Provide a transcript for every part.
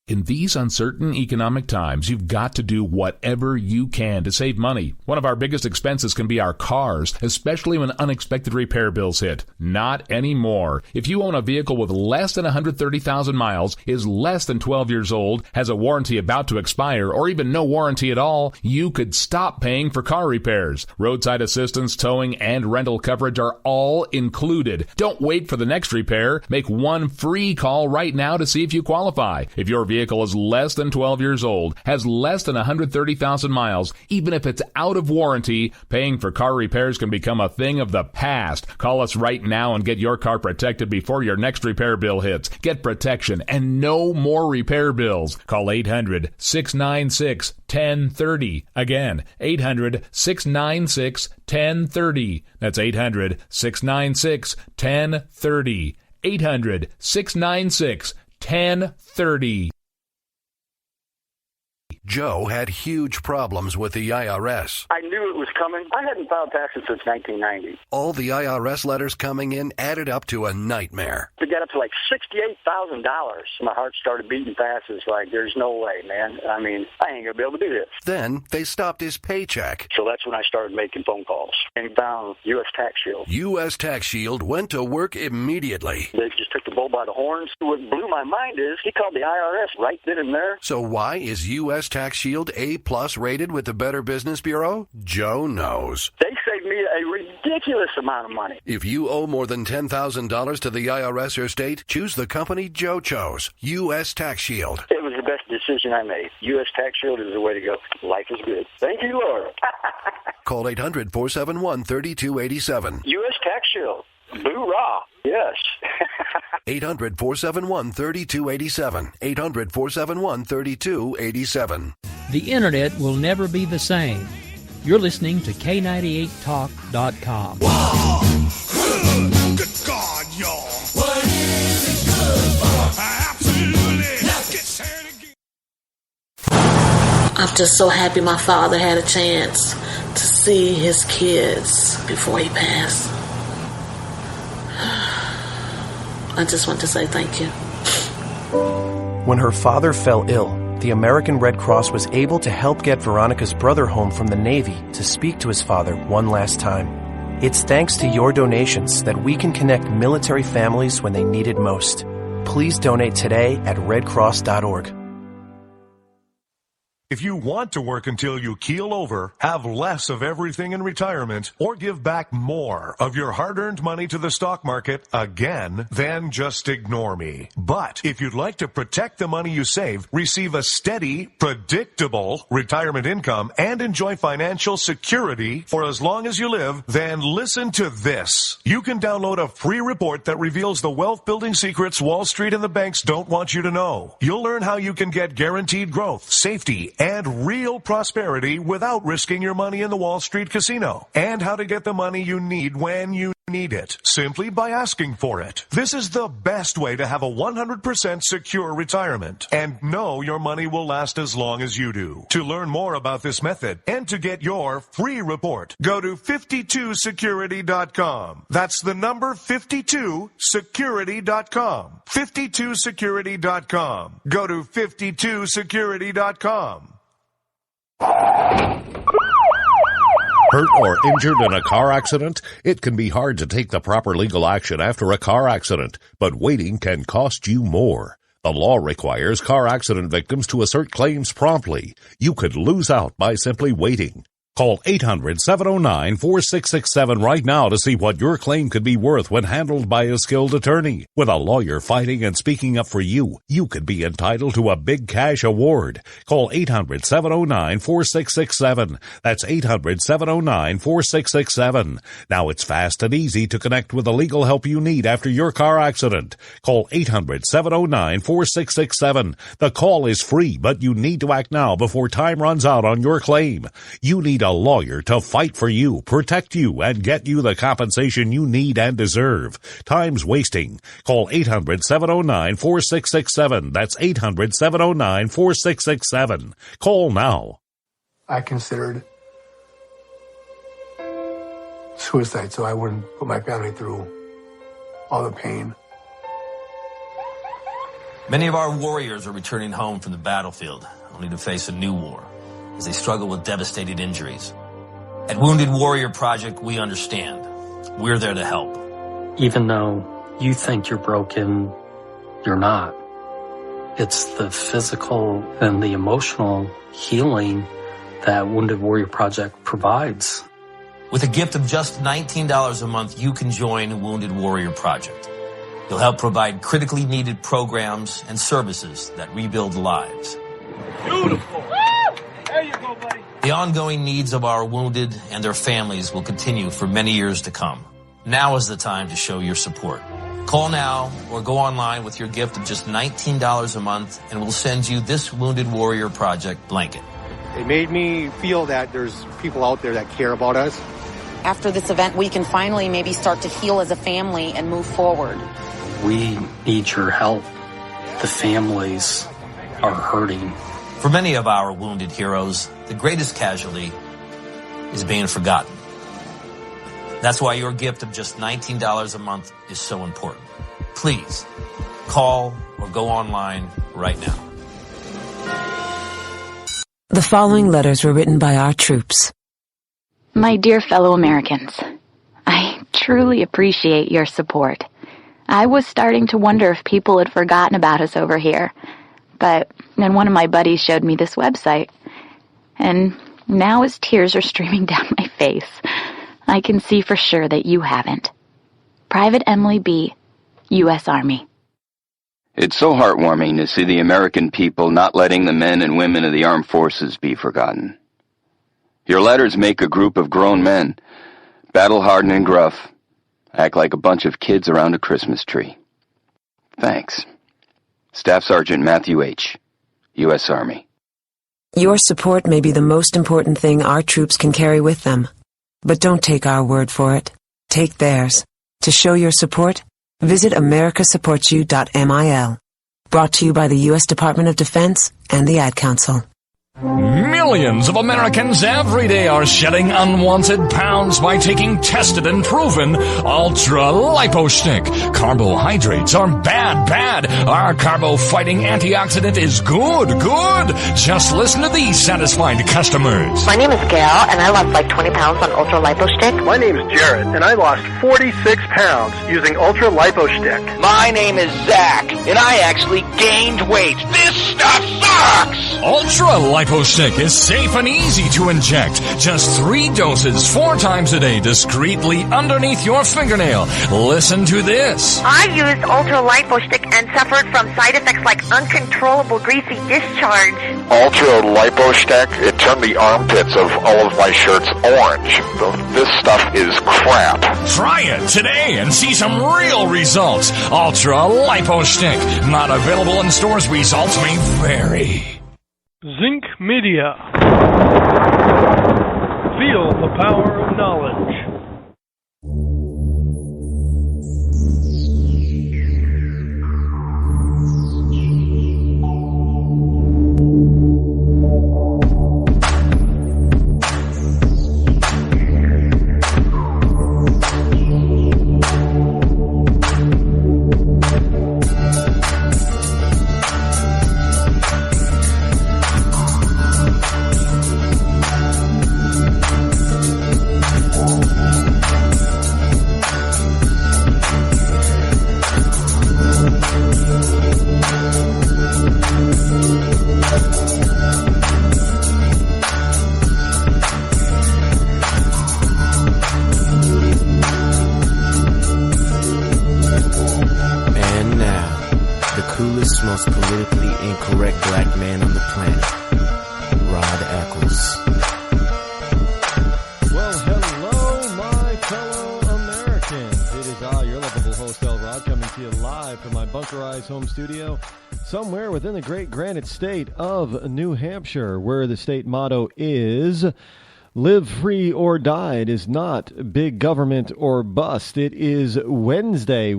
In these uncertain economic times, you've got to do whatever you can to save money. One of our biggest expenses can be our cars, especially when unexpected repair bills hit. Not anymore. If you own a vehicle with less than 130,000 miles, is less than 12 years old, has a warranty about to expire, or even no warranty at all, you could stop paying for car repairs. Roadside assistance, towing, and rental coverage are all included. Don't wait for the next repair. Make one free call right now to see if you qualify. If your vehicle is less than 12 years old, has less than 130,000 miles, even if it's out of warranty, paying for car repairs can become a thing of the past. Call us right now and get your car protected before your next repair bill hits. Get protection and no more repair bills. Call 800-696-1030. Again, 800-696-1030. That's 800-696-1030. 800-696-1030. Joe had huge problems with the IRS. I knew it was coming. I hadn't filed taxes since 1990. All the IRS letters coming in added up to a nightmare. To get up to like $68,000, my heart started beating fast. It's like, there's no way, man. I mean, I ain't going to be able to do this. Then they stopped his paycheck. So that's when I started making phone calls and found U.S. Tax Shield. U.S. Tax Shield went to work immediately. They just took the bull by the horns. What blew my mind is he called the IRS right then and there. So why is U.S. Tax Shield A+ rated with the Better Business Bureau? Joe knows. They saved me a ridiculous amount of money. If you owe more than $10,000 to the IRS or state, choose the company Joe chose, U.S. Tax Shield. It was the best decision I made. U.S. Tax Shield is the way to go. Life is good. Thank you, Lord. Call 800-471-3287. U.S. Tax Shield. Boo-rah. Yes. 800-471-3287. 800-471-3287. The Internet will never be the same. You're listening to K98Talk.com. Whoa! Good God, y'all. What is it good for? Absolutely. Now get set again. I'm just so happy my father had a chance to see his kids before he passed. I just want to say thank you. When her father fell ill, the American Red Cross was able to help get Veronica's brother home from the Navy to speak to his father one last time. It's thanks to your donations that we can connect military families when they need it most. Please donate today at redcross.org. If you want to work until you keel over, have less of everything in retirement, or give back more of your hard-earned money to the stock market again, then just ignore me. But if you'd like to protect the money you save, receive a steady, predictable retirement income, and enjoy financial security for as long as you live, then listen to this. You can download a free report that reveals the wealth-building secrets Wall Street and the banks don't want you to know. You'll learn how you can get guaranteed growth, safety, and real prosperity without risking your money in the Wall Street casino, and how to get the money you need when you need it, simply by asking for it. This is the best way to have a 100% secure retirement and know your money will last as long as you do. To learn more about this method and to get your free report, go to 52security.com. That's the number 52security.com. 52security.com. Go to 52security.com. Hurt or injured in a car accident? It can be hard to take the proper legal action after a car accident, but waiting can cost you more. The law requires car accident victims to assert claims promptly. You could lose out by simply waiting. Call 800-709-4667 right now to see what your claim could be worth when handled by a skilled attorney. With a lawyer fighting and speaking up for you, you could be entitled to a big cash award. Call 800-709-4667. That's 800-709-4667. Now it's fast and easy to connect with the legal help you need after your car accident. Call 800-709-4667. The call is free, but you need to act now before time runs out on your claim. You need a lawyer to fight for you, protect you, and get you the compensation you need and deserve. Time's wasting. Call 800-709-4667. That's 800-709-4667. Call now. I considered suicide so I wouldn't put my family through all the pain. Many of our warriors are returning home from the battlefield, only to face a new war as they struggle with devastating injuries. At Wounded Warrior Project, we understand. We're there to help. Even though you think you're broken, you're not. It's the physical and the emotional healing that Wounded Warrior Project provides. With a gift of just $19 a month, you can join Wounded Warrior Project. You'll help provide critically needed programs and services that rebuild lives. Beautiful. There you go, buddy. The ongoing needs of our wounded and their families will continue for many years to come. Now is the time to show your support. Call now or go online with your gift of just $19 a month and we'll send you this Wounded Warrior Project blanket. It made me feel that there's people out there that care about us. After this event, we can finally maybe start to heal as a family and move forward. We need your help. The families are hurting. For many of our wounded heroes, the greatest casualty is being forgotten. That's why your gift of just $19 a month is so important. Please, call or go online right now. The following letters were written by our troops. My dear fellow Americans, I truly appreciate your support. I was starting to wonder if people had forgotten about us over here. But then one of my buddies showed me this website. And now as tears are streaming down my face, I can see for sure that you haven't. Private Emily B., U.S. Army. It's so heartwarming to see the American people not letting the men and women of the armed forces be forgotten. Your letters make a group of grown men, battle-hardened and gruff, act like a bunch of kids around a Christmas tree. Thanks. Staff Sergeant Matthew H., U.S. Army. Your support may be the most important thing our troops can carry with them. But don't take our word for it. Take theirs. To show your support, visit americasupportsyou.mil. Brought to you by the U.S. Department of Defense and the Ad Council. Millions of Americans every day are shedding unwanted pounds by taking tested and proven Ultra Lipo Stick. Carbohydrates are bad. Our carbo-fighting antioxidant is good. Just listen to these satisfied customers. My name is Gail, and I lost like 20 pounds on Ultra Lipo Stick. My name is Jared, and I lost 46 pounds using Ultra Lipo Stick. My name is Zach, and I actually gained weight. This stuff sucks! Ultra Lipo Stick is safe and easy to inject. Just 3 doses 4 times a day discreetly underneath your fingernail. Listen to this. I used Ultra Lipo Stick and suffered from side effects like uncontrollable greasy discharge. Ultra Lipo Stick, it turned the armpits of all of my shirts orange. This stuff is crap. Try it today and see some real results. Ultra Lipo Stick. Not available in stores. Results may vary. Zinc Media. Feel the power of knowledge. most politically incorrect black man on the planet, Rod Eccles. Well, hello, my fellow Americans. It is I, your lovable host, El Rod, coming to you live from my bunkerized home studio somewhere within the great granite state of New Hampshire, where the state motto is live free or die. It is not big government or bust. It is Wednesday,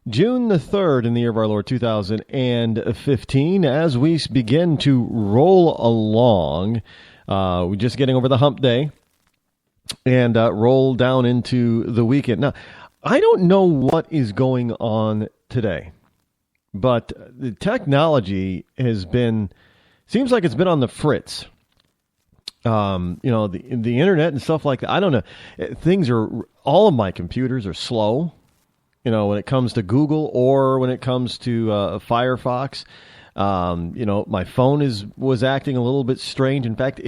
June the 3rd in the year of our Lord 2015. As we begin to roll along, we're just getting over the hump day and roll down into the weekend. Now, I don't know what is going on today, But the technology seems like it's been on the fritz. The internet and stuff like that. I don't know. All of my computers are slow, when it comes to Google or when it comes to Firefox. My phone was acting a little bit strange. In fact,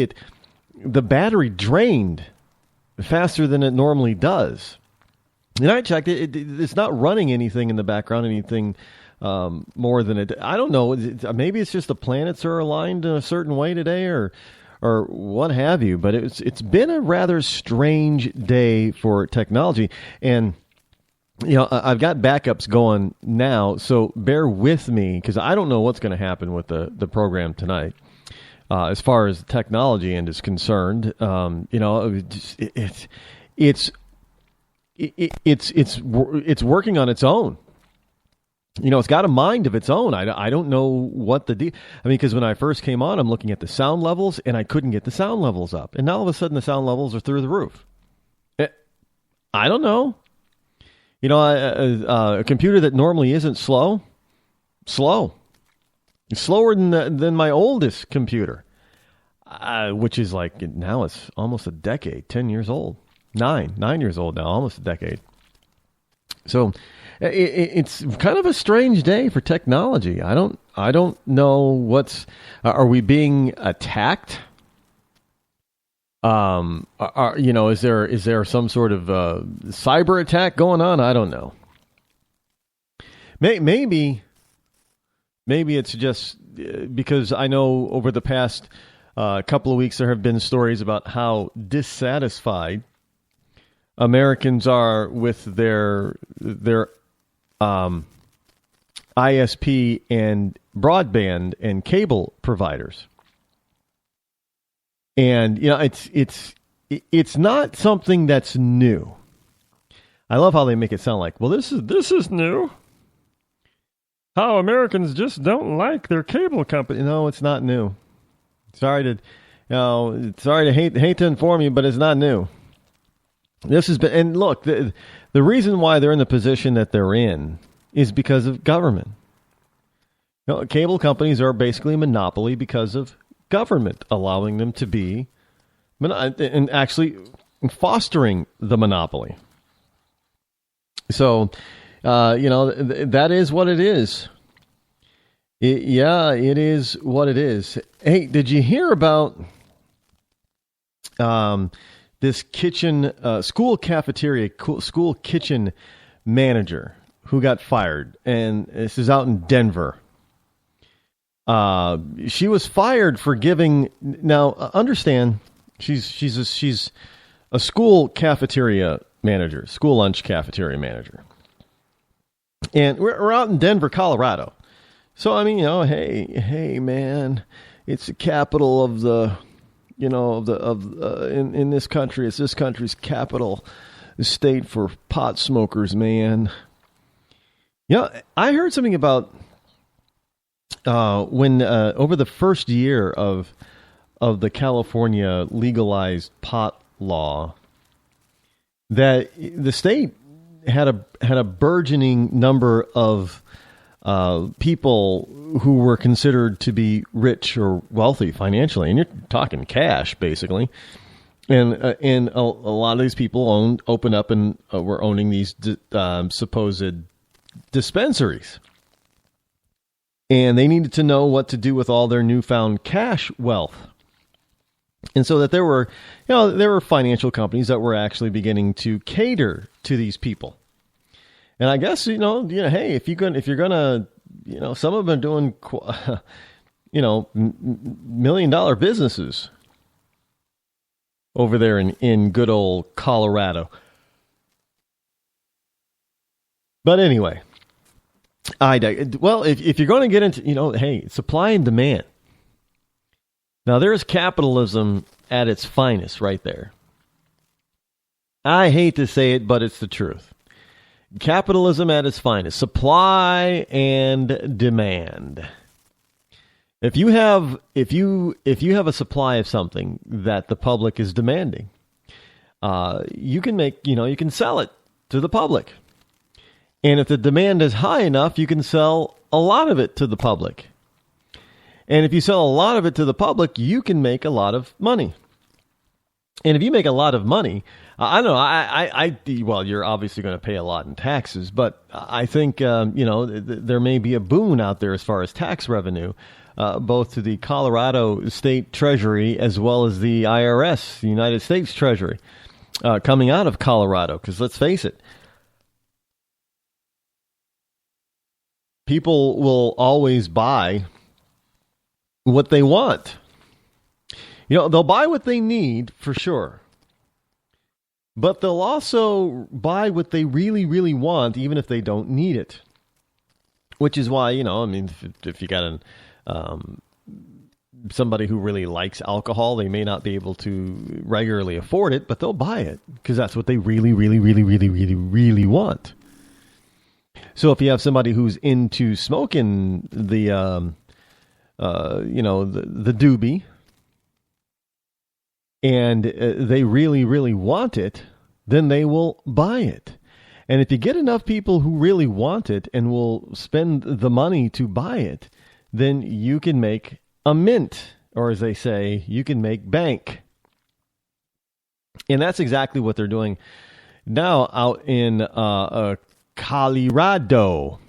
the battery drained faster than it normally does. And I checked it's not running anything in the background, anything more than it. I don't know. Maybe it's just the planets are aligned in a certain way today, or what have you. But it's been a rather strange day for technology, and I've got backups going now, so bear with me because I don't know what's going to happen with the program tonight. As far as technology end is concerned, it's working on its own. It's got a mind of its own. I don't know what because when I first came on, I'm looking at the sound levels, and I couldn't get the sound levels up. And now all of a sudden, the sound levels are through the roof. I don't know. A computer that normally isn't slow. It's slower than my oldest computer, which is like now it's almost a decade, 10 years old. 9 years old now, almost a decade. So it's kind of a strange day for technology. I don't know are we being attacked? Is there some sort of cyber attack going on? I don't know. Maybe it's just because I know over the past couple of weeks there have been stories about how dissatisfied Americans are with their ISP and broadband and cable providers. And it's not something that's new. I love how they make it sound like, well, this is new. How Americans just don't like their cable company. No, it's not new. Sorry to hate to inform you, but it's not new. This has been, and look, the reason why they're in the position that they're in is because of government. Cable companies are basically a monopoly because of government allowing them to be, and actually fostering the monopoly. So, that is what it is. It is what it is. Hey, did you hear about this school cafeteria, school kitchen manager who got fired? And this is out in Denver. She was fired for giving. Now, understand, she's a school cafeteria manager, school lunch cafeteria manager, and we're out in Denver, Colorado. So I mean, hey, man, it's the capital of the, in this country, it's this country's capital state for pot smokers, man. I heard something about. When over the first year of the California legalized pot law, that the state had a burgeoning number of people who were considered to be rich or wealthy financially, and you're talking cash basically, and a lot of these people opened up and were owning these supposed dispensaries. And they needed to know what to do with all their newfound cash wealth. And so that there were financial companies that were actually beginning to cater to these people. And I guess, hey, if you're gonna, some of them are doing, $1 million businesses over there in good old Colorado. But anyway. If you're going to get into, hey, supply and demand. Now, there's capitalism at its finest right there. I hate to say it, but it's the truth. Capitalism at its finest. Supply and demand. If you have a supply of something that the public is demanding, you can sell it to the public. And if the demand is high enough, you can sell a lot of it to the public. And if you sell a lot of it to the public, you can make a lot of money. And if you make a lot of money, I don't know, well, you're obviously going to pay a lot in taxes, but I think, there may be a boon out there as far as tax revenue, both to the Colorado State Treasury as well as the IRS, the United States Treasury, coming out of Colorado. Because let's face it, people will always buy what they want. They'll buy what they need for sure. But they'll also buy what they really, really want, even if they don't need it. Which is why, if you got somebody who really likes alcohol, they may not be able to regularly afford it, but they'll buy it because that's what they really, really, really, really, really, really want. So if you have somebody who's into smoking the doobie, and they really, really want it, then they will buy it. And if you get enough people who really want it and will spend the money to buy it, then you can make a mint, or as they say, you can make bank. And that's exactly what they're doing now out in Colorado.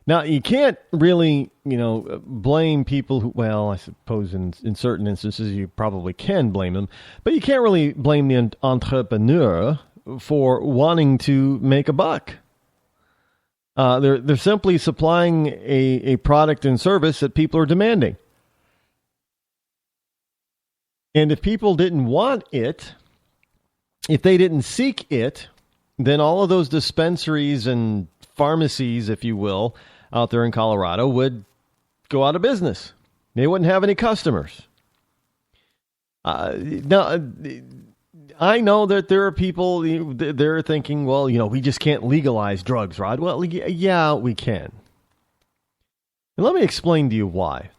Now, you can't really, blame people who, well, I suppose in certain instances you probably can blame them, but you can't really blame the entrepreneur for wanting to make a buck. They're simply supplying a product and service that people are demanding. And if people didn't want it, if they didn't seek it, then all of those dispensaries and pharmacies, if you will, out there in Colorado would go out of business. They wouldn't have any customers. Now, I know that there are people, they're thinking, well, we just can't legalize drugs, Rod. Well, yeah, we can. And let me explain to you why.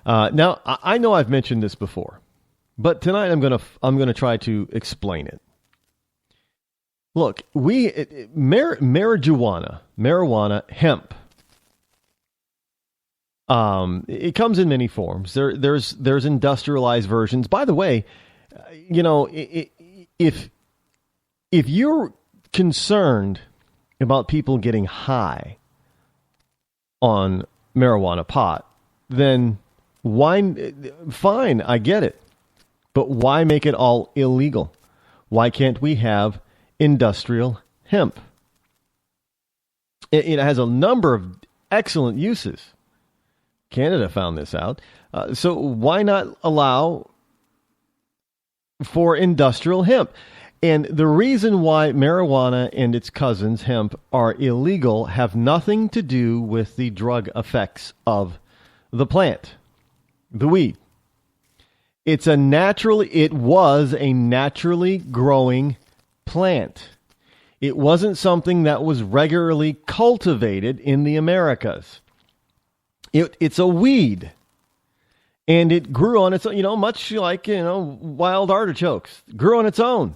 Now, I know I've mentioned this before, but tonight I'm going to try to explain it. Look, marijuana, hemp. It comes in many forms. There's industrialized versions. By the way, if you're concerned about people getting high on marijuana pot, then fine, I get it. But why make it all illegal? Why can't we have industrial hemp? It has a number of excellent uses. Canada found this out. So why not allow for industrial hemp? And the reason why marijuana and its cousins, hemp, are illegal have nothing to do with the drug effects of the plant, the weed. It was a naturally growing plant. It wasn't something that was regularly cultivated in the Americas. It's a weed. And it grew on its own, much like, wild artichokes. Grew on its own.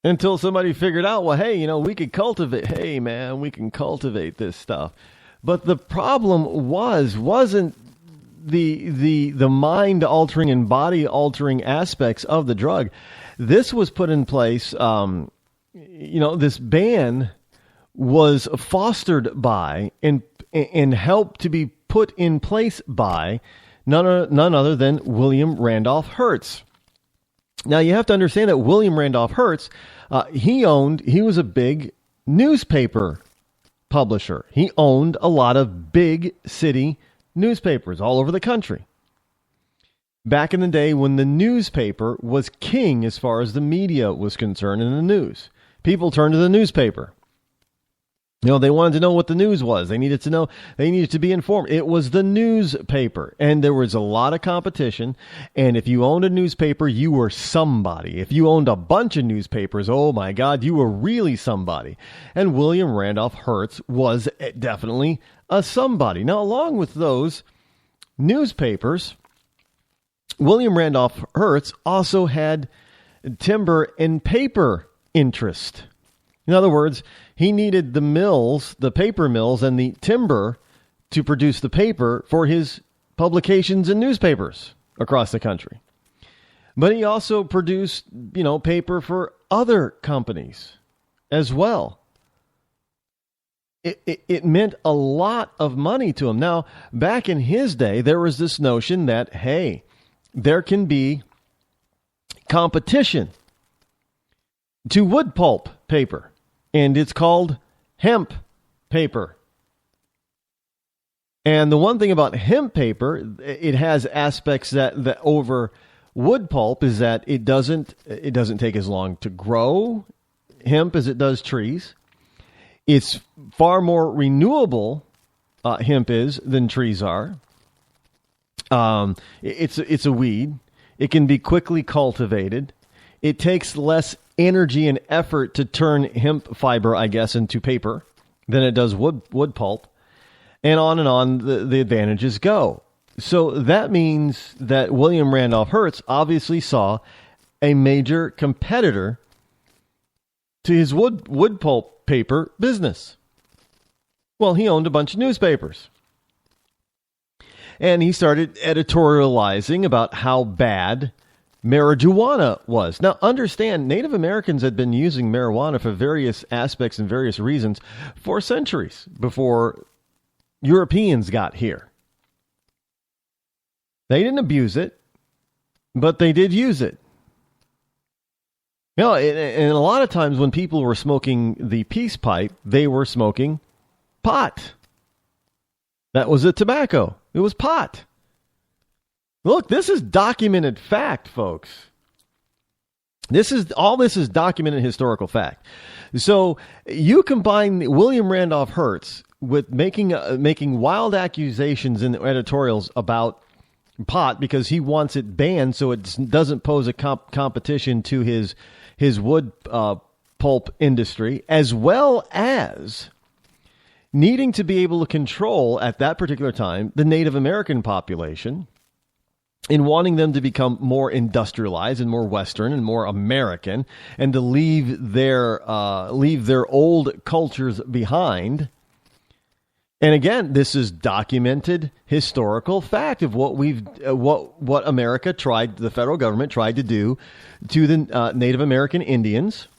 Until somebody figured out, well, hey, we can cultivate this stuff. But the problem wasn't the mind altering and body altering aspects of the drug. This was put in place, this ban was fostered by and helped to be put in place by none other than William Randolph Hearst. Now, you have to understand that William Randolph Hearst, he was a big newspaper publisher. He owned a lot of big city newspapers all over the country. Back in the day when the newspaper was king as far as the media was concerned in the news, people turned to the newspaper. They wanted to know what the news was. They needed to know. They needed to be informed. It was the newspaper. And there was a lot of competition. And if you owned a newspaper, you were somebody. If you owned a bunch of newspapers, oh my God, you were really somebody. And William Randolph Hearst was definitely a somebody. Now, along with those newspapers, William Randolph Hearst also had timber and paper interest. In other words, He needed the mills, the paper mills, and the timber to produce the paper for his publications and newspapers across the country. But he also produced, paper for other companies as well. It meant a lot of money to him. Now, back in his day, there was this notion that, hey, there can be competition to wood pulp paper, and it's called hemp paper. And the one thing about hemp paper, it has aspects that over wood pulp is that it doesn't take as long to grow hemp as it does trees. It's far more renewable, hemp is, than trees are. It's a weed. It can be quickly cultivated. It takes less energy and effort to turn hemp fiber, I guess, into paper than it does wood pulp. And on the advantages go. So that means that William Randolph Hearst obviously saw a major competitor to his wood pulp paper business. Well, he owned a bunch of newspapers. And he started editorializing about how bad marijuana was. Now, understand, Native Americans had been using marijuana for various aspects and various reasons for centuries before Europeans got here. They didn't abuse it, but they did use it. And a lot of times when people were smoking the peace pipe, they were smoking pot. That was a tobacco. It was pot. Look, this is documented fact, folks. This is documented historical fact. So you combine William Randolph Hearst with making wild accusations in the editorials about pot because he wants it banned so it doesn't pose a competition to his wood pulp industry, as well as needing to be able to control at that particular time the Native American population in wanting them to become more industrialized and more Western and more American and to leave their old cultures behind. And again, this is documented historical fact of what America tried, the federal government tried to do to the Native American Indians.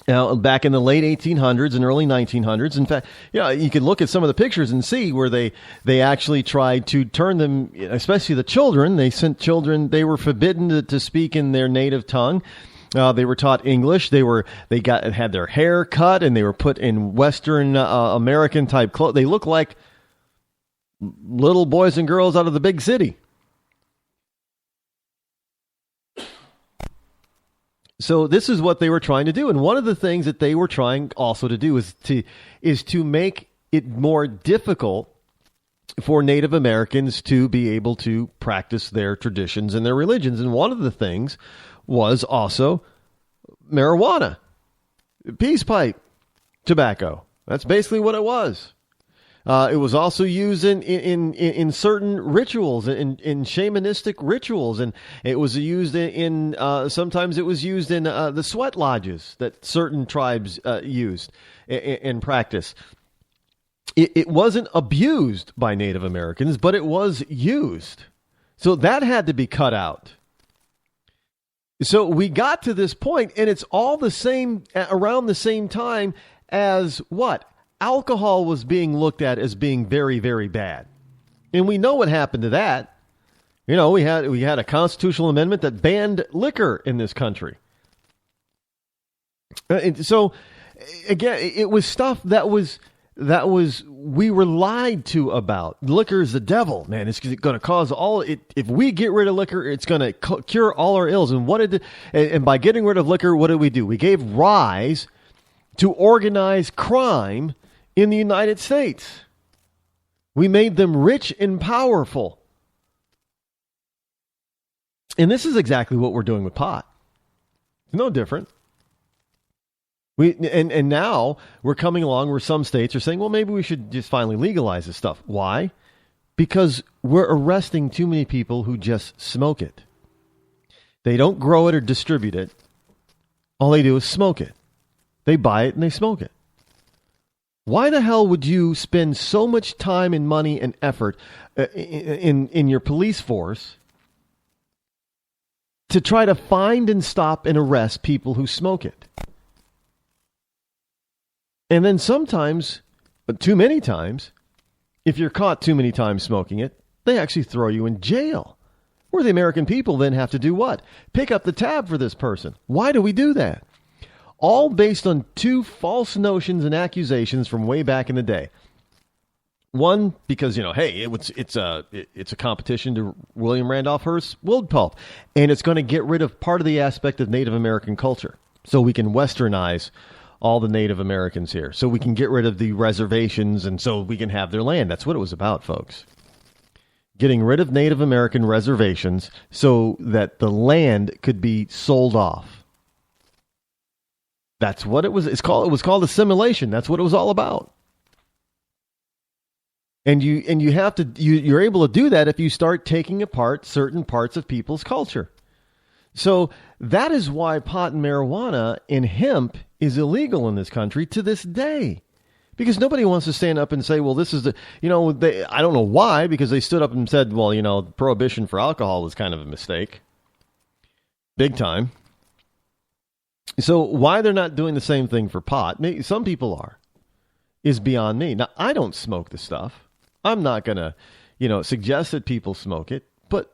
Back in the late 1800s and early 1900s. In fact, you can look at some of the pictures and see where they actually tried to turn them, especially the children. They sent children, they were forbidden to speak in their native tongue. They were taught English. They had their hair cut and they were put in Western American type clothes. They looked like little boys and girls out of the big city. So this is what they were trying to do. And one of the things that they were trying also to do is to make it more difficult for Native Americans to be able to practice their traditions and their religions. And one of the things was also marijuana, peace pipe, tobacco. That's basically what it was. It was also used in certain rituals, in shamanistic rituals, and it was used in sometimes it was used in the sweat lodges that certain tribes used in practice. It wasn't abused by Native Americans, but it was used. So that had to be cut out. So we got to this point, and it's all the same around the same time as what? Alcohol was being looked at as being very, very bad. And we know what happened to that. We had a constitutional amendment that banned liquor in this country. So again, it was stuff that we were lied to about. Liquor is the devil, man. It's going to cause all it. If we get rid of liquor, it's going to cure all our ills. And and by getting rid of liquor, what did we do? We gave rise to organized crime in the United States. We made them rich and powerful. And this is exactly what we're doing with pot. It's no different. And now we're coming along where some states are saying, well, maybe we should just finally legalize this stuff. Why? Because we're arresting too many people who just smoke it. They don't grow it or distribute it. All they do is smoke it. They buy it and they smoke it. Why the hell would you spend so much time and money and effort in your police force to try to find and stop and arrest people who smoke it? And then sometimes, too many times, if you're caught too many times smoking it, they actually throw you in jail. Where the American people then have to do what? Pick up the tab for this person. Why do we do that? All based on two false notions and accusations from way back in the day. One, because, hey, it's a competition to William Randolph Hearst's World Pulp, and it's going to get rid of part of the aspect of Native American culture, so we can westernize all the Native Americans here, so we can get rid of the reservations, and so we can have their land. That's what it was about, folks. Getting rid of Native American reservations so that the land could be sold off. That's what it was. It was called assimilation. That's what it was all about. And you're able to do that if you start taking apart certain parts of people's culture. So that is why pot and marijuana and hemp is illegal in this country to this day. Because nobody wants to stand up and say, well, this is the, I don't know why, because they stood up and said, well, prohibition for alcohol was kind of a mistake. Big time. So why they're not doing the same thing for pot, maybe some people are, is beyond me. Now, I don't smoke the stuff. I'm not going to, suggest that people smoke it, but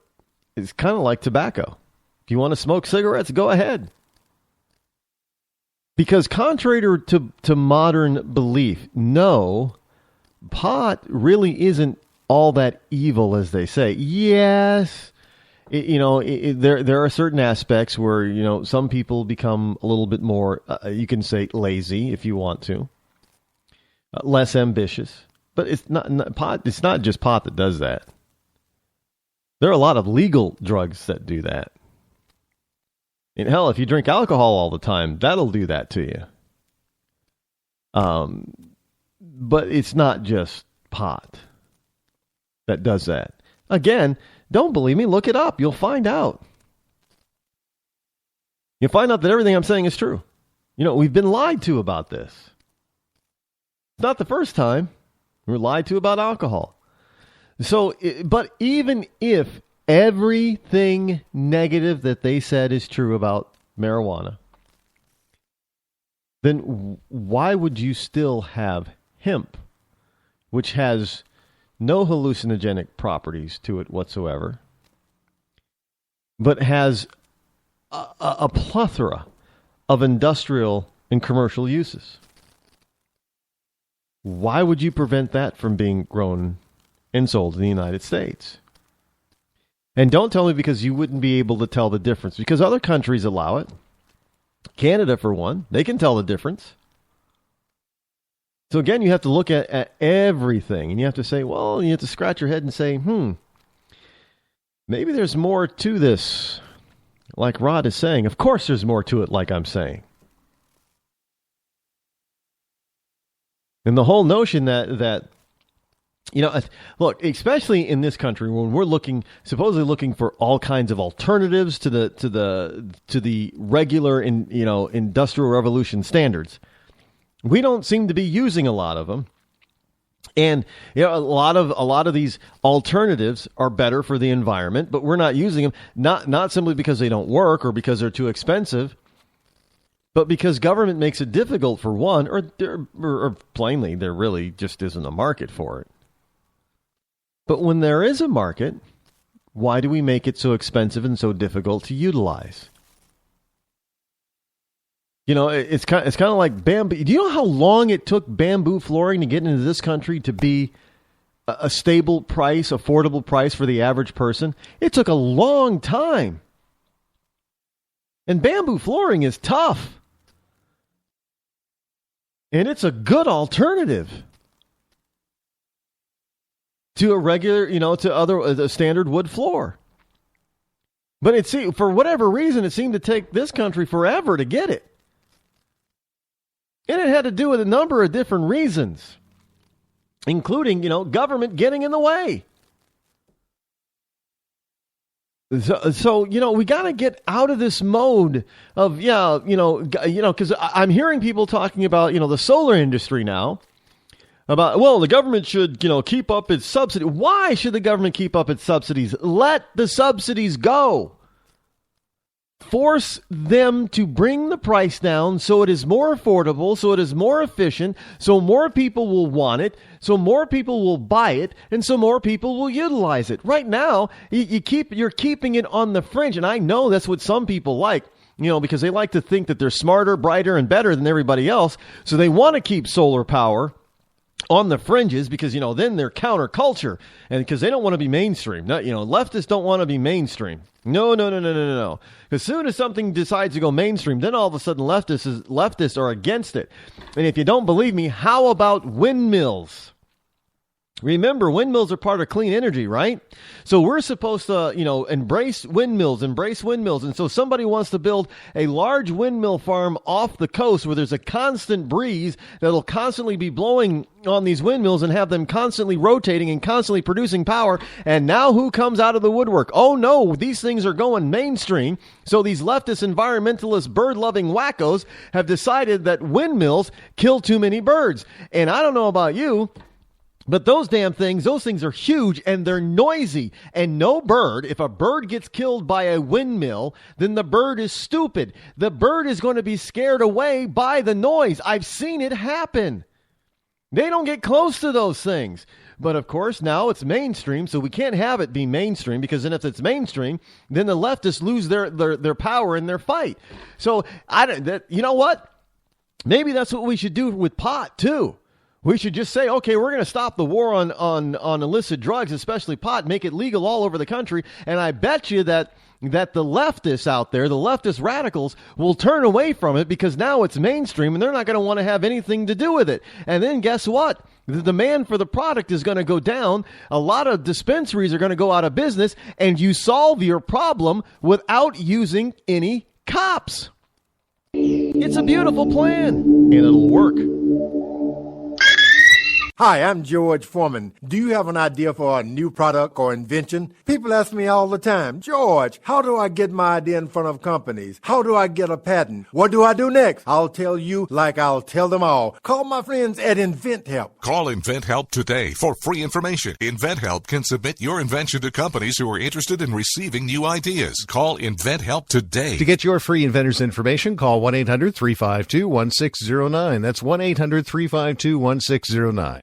it's kind of like tobacco. If you want to smoke cigarettes, go ahead. Because contrary to modern belief, no, pot really isn't all that evil as they say. Yes, there are certain aspects where, some people become a little bit more, you can say lazy if you want to, less ambitious. But it's not pot. It's not just pot that does that. There are a lot of legal drugs that do that. And hell, if you drink alcohol all the time, that'll do that to you. But it's not just pot that does that. Again, don't believe me, look it up. You'll find out. You'll find out that everything I'm saying is true. We've been lied to about this. It's not the first time we were lied to about alcohol. So, but even if everything negative that they said is true about marijuana, then why would you still have hemp, which has no hallucinogenic properties to it whatsoever, but has a plethora of industrial and commercial uses? Why would you prevent that from being grown and sold in the United States? And don't tell me because you wouldn't be able to tell the difference, because other countries allow it. Canada, for one, they can tell the difference. So again, you have to look at everything, and you have to say, well, you have to scratch your head and say, maybe there's more to this, like Rod is saying. Of course there's more to it, like I'm saying. And the whole notion that look, especially in this country, when we're supposedly looking for all kinds of alternatives to the regular industrial revolution standards, we don't seem to be using a lot of them. And a lot of these alternatives are better for the environment, but we're not using them, not simply because they don't work or because they're too expensive, but because government makes it difficult, for one, or plainly there really just isn't a market for it. But when there is a market, why do we make it so expensive and so difficult to utilize? It's kind of like bamboo. Do you know how long it took bamboo flooring to get into this country to be a stable price, affordable price for the average person? It took a long time. And bamboo flooring is tough. And it's a good alternative to a regular, a standard wood floor. But for whatever reason, it seemed to take this country forever to get it. And it had to do with a number of different reasons, including, government getting in the way. So we got to get out of this mode of, because I'm hearing people talking about, the solar industry now. About, well, the government should, keep up its subsidy. Why should the government keep up its subsidies? Let the subsidies go. Force them to bring the price down so it is more affordable, so it is more efficient, so more people will want it, so more people will buy it, and so more people will utilize it. Right now, you're keeping it on the fringe, and I know that's what some people like. Because they like to think that they're smarter, brighter, and better than everybody else, so they want to keep solar power on the fringes because, then they're counterculture and because they don't want to be mainstream. Leftists don't want to be mainstream. No. As soon as something decides to go mainstream, then all of a sudden leftists are against it. And if you don't believe me, how about windmills? Remember, windmills are part of clean energy, right? So we're supposed to, embrace windmills. And so somebody wants to build a large windmill farm off the coast where there's a constant breeze that'll constantly be blowing on these windmills and have them constantly rotating and constantly producing power. And now who comes out of the woodwork? Oh no, these things are going mainstream. So these leftist environmentalist bird-loving wackos have decided that windmills kill too many birds. And I don't know about you, but those things are huge and they're noisy. And no bird, if a bird gets killed by a windmill, then the bird is stupid. The bird is going to be scared away by the noise. I've seen it happen. They don't get close to those things. But of course, now it's mainstream, so we can't have it be mainstream because then if it's mainstream, then the leftists lose their power in their fight. So, you know what? Maybe that's what we should do with pot, too. We should just say, okay, we're going to stop the war on illicit drugs, especially pot, make it legal all over the country. And I bet you that the leftists out there, the leftist radicals, will turn away from it because now it's mainstream and they're not going to want to have anything to do with it. And then guess what? The demand for the product is going to go down. A lot of dispensaries are going to go out of business, and you solve your problem without using any cops. It's a beautiful plan, and it'll work. Hi, I'm George Foreman. Do you have an idea for a new product or invention? People ask me all the time, George, how do I get my idea in front of companies? How do I get a patent? What do I do next? I'll tell you like I'll tell them all. Call my friends at InventHelp. Call InventHelp today for free information. InventHelp can submit your invention to companies who are interested in receiving new ideas. Call InventHelp today. To get your free inventor's information, call 1-800-352-1609. That's 1-800-352-1609.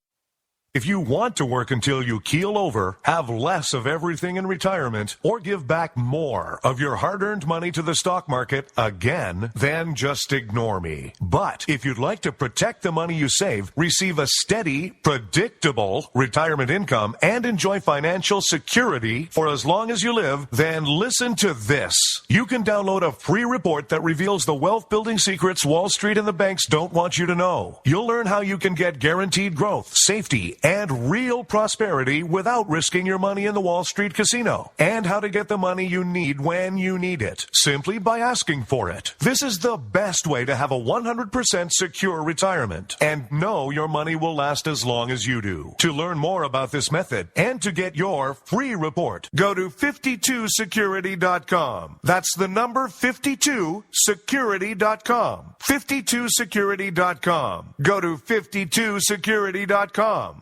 If you want to work until you keel over, have less of everything in retirement, or give back more of your hard-earned money to the stock market again, then just ignore me. But if you'd like to protect the money you save, receive a steady, predictable retirement income, and enjoy financial security for as long as you live, then listen to this. You can download a free report that reveals the wealth-building secrets Wall Street and the banks don't want you to know. You'll learn how you can get guaranteed growth, safety, and real prosperity without risking your money in the Wall Street casino, and how to get the money you need when you need it, simply by asking for it. This is the best way to have a 100% secure retirement and know your money will last as long as you do. To learn more about this method and to get your free report, go to 52security.com. That's the number 52security.com. 52security.com. Go to 52security.com.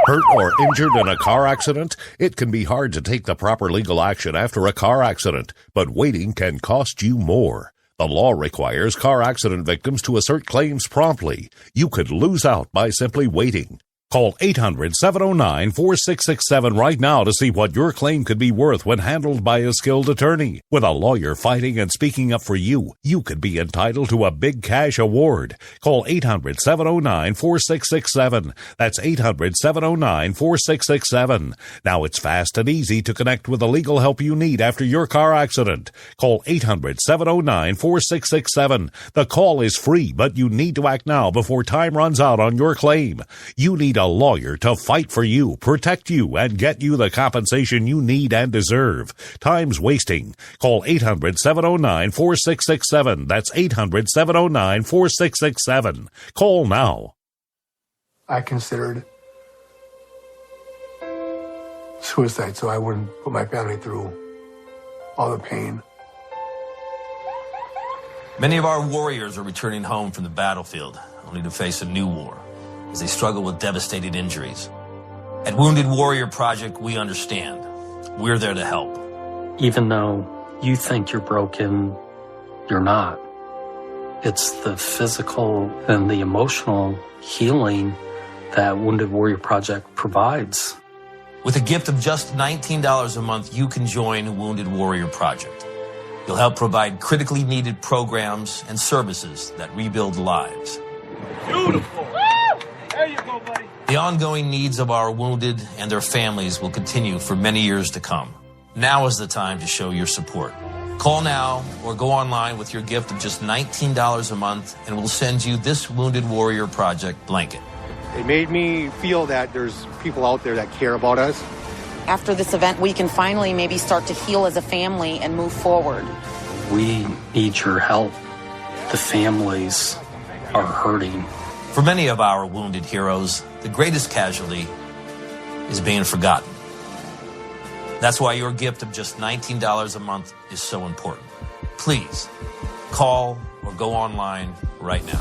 Hurt or injured in a car accident? It can be hard to take the proper legal action after a car accident, but waiting can cost you more. The law requires car accident victims to assert claims promptly. You could lose out by simply waiting. Call 800-709-4667 right now to see what your claim could be worth when handled by a skilled attorney. With a lawyer fighting and speaking up for you, you could be entitled to a big cash award. Call 800-709-4667. That's 800-709-4667. Now it's fast and easy to connect with the legal help you need after your car accident. Call 800-709-4667. The call is free, but you need to act now before time runs out on your claim. You need a lawyer to fight for you, protect you, and get you the compensation you need and deserve. Time's wasting. Call 800-709-4667. That's 800-709-4667. Call now. I considered suicide so I wouldn't put my family through all the pain. Many of our warriors are returning home from the battlefield, only to face a new war as they struggle with devastating injuries. At Wounded Warrior Project, we understand. We're there to help. Even though you think you're broken, you're not. It's the physical and the emotional healing that Wounded Warrior Project provides. With a gift of just $19 a month, you can join Wounded Warrior Project. You'll help provide critically needed programs and services that rebuild lives. Beautiful. Woo! There you go, buddy. The ongoing needs of our wounded and their families will continue for many years to come. Now is the time to show your support. Call now or go online with your gift of just $19 a month and we'll send you this Wounded Warrior Project blanket. It made me feel that there's people out there that care about us. After this event, we can finally maybe start to heal as a family and move forward. We need your help. The families are hurting. For many of our wounded heroes, the greatest casualty is being forgotten. That's why your gift of just $19 a month is so important. Please call or go online right now.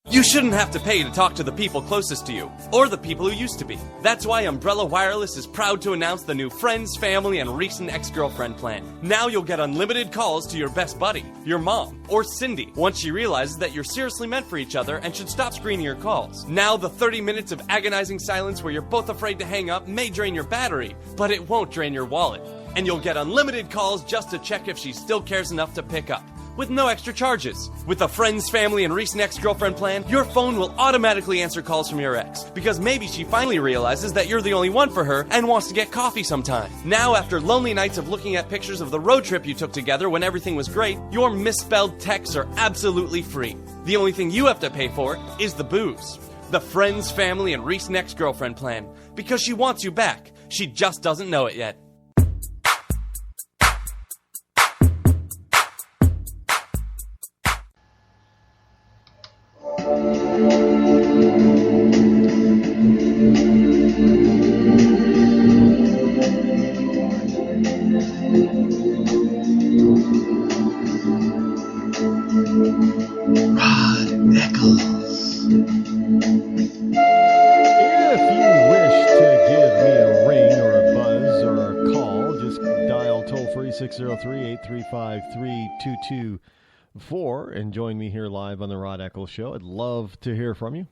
You shouldn't have to pay to talk to the people closest to you, or the people who used to be. That's why Umbrella Wireless is proud to announce the new Friends, Family, and Recent Ex-Girlfriend plan. Now you'll get unlimited calls to your best buddy, your mom, or Cindy, once she realizes that you're seriously meant for each other and should stop screening your calls. Now the 30 minutes of agonizing silence where you're both afraid to hang up may drain your battery, but it won't drain your wallet. And you'll get unlimited calls just to check if she still cares enough to pick up, with no extra charges. With the Friends, Family, and Recent Ex-Girlfriend plan, your phone will automatically answer calls from your ex, because maybe she finally realizes that you're the only one for her and wants to get coffee sometime. Now, after lonely nights of looking at pictures of the road trip you took together when everything was great, your misspelled texts are absolutely free. The only thing you have to pay for is the booze. The Friends, Family, and Recent Ex-Girlfriend plan, because she wants you back. She just doesn't know it yet. Rod Eccles. If you wish to give me a ring or a buzz or a call, just dial toll-free 603-835-3224 and join me here live on the Rod Eccles Show. I'd love to hear from you.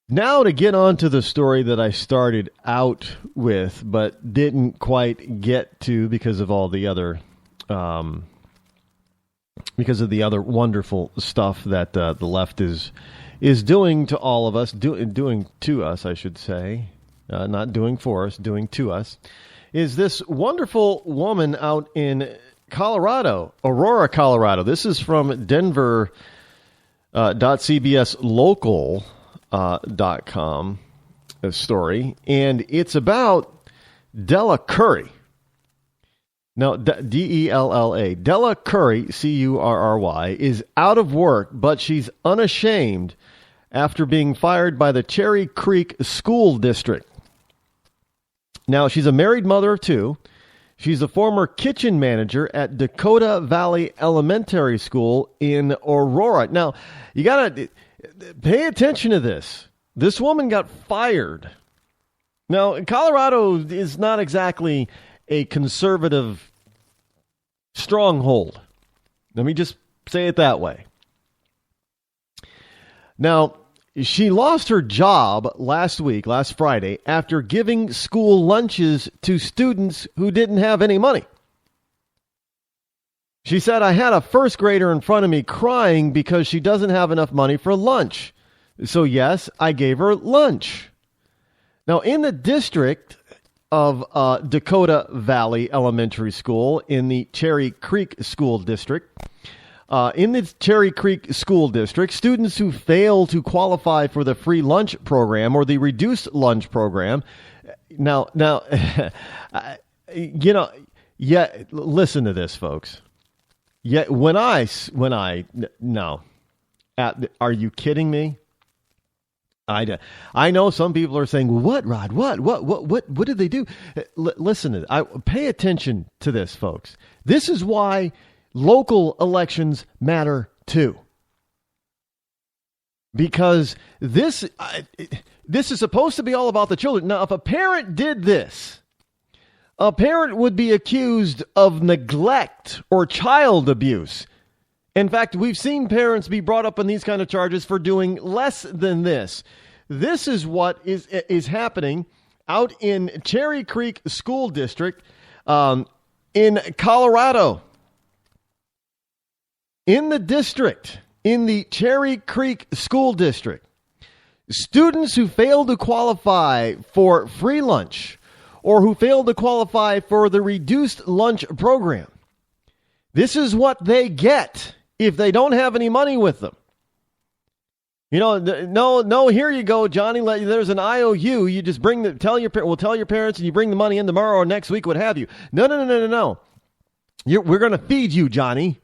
Now to get on to the story that I started out with but didn't quite get to because of all the other wonderful stuff that the left is doing to all of us, doing to us, I should say, not doing for us, doing to us, is this wonderful woman out in Colorado, Aurora, Colorado. This is from Denver.cbslocal.com story, and it's about Della Curry. Now, D-E-L-L-A. Della Curry, C-U-R-R-Y, is out of work, but she's unashamed after being fired by the Cherry Creek School District. Now, she's a married mother of two. She's a former kitchen manager at Dakota Valley Elementary School in Aurora. Now, you got to pay attention to this. This woman got fired. Now, Colorado is not exactly a conservative stronghold. Let me just say it that way. Now, she lost her job last Friday, after giving school lunches to students who didn't have any money. She said, "I had a first grader in front of me crying because she doesn't have enough money for lunch. So yes, I gave her lunch." Now, in the district of Dakota Valley Elementary School in the Cherry Creek School District, students who fail to qualify for the free lunch program or the reduced lunch program. Now, listen to this, folks. Yeah, are you kidding me? I know some people are saying, "What, Rod? What did they do?" Listen to it. Pay attention to this, folks. This is why local elections matter too, because this is supposed to be all about the children. Now, if a parent did this, a parent would be accused of neglect or child abuse. In fact, we've seen parents be brought up on these kind of charges for doing less than this. This is what is happening out in Cherry Creek School District in Colorado. In the district, in the Cherry Creek School District, students who fail to qualify for free lunch or who fail to qualify for the reduced lunch program, this is what they get if they don't have any money with them. You know, no, here you go, Johnny. There's an IOU. You just tell your parents, and you bring the money in tomorrow or next week, what have you. No. We're going to feed you, Johnny.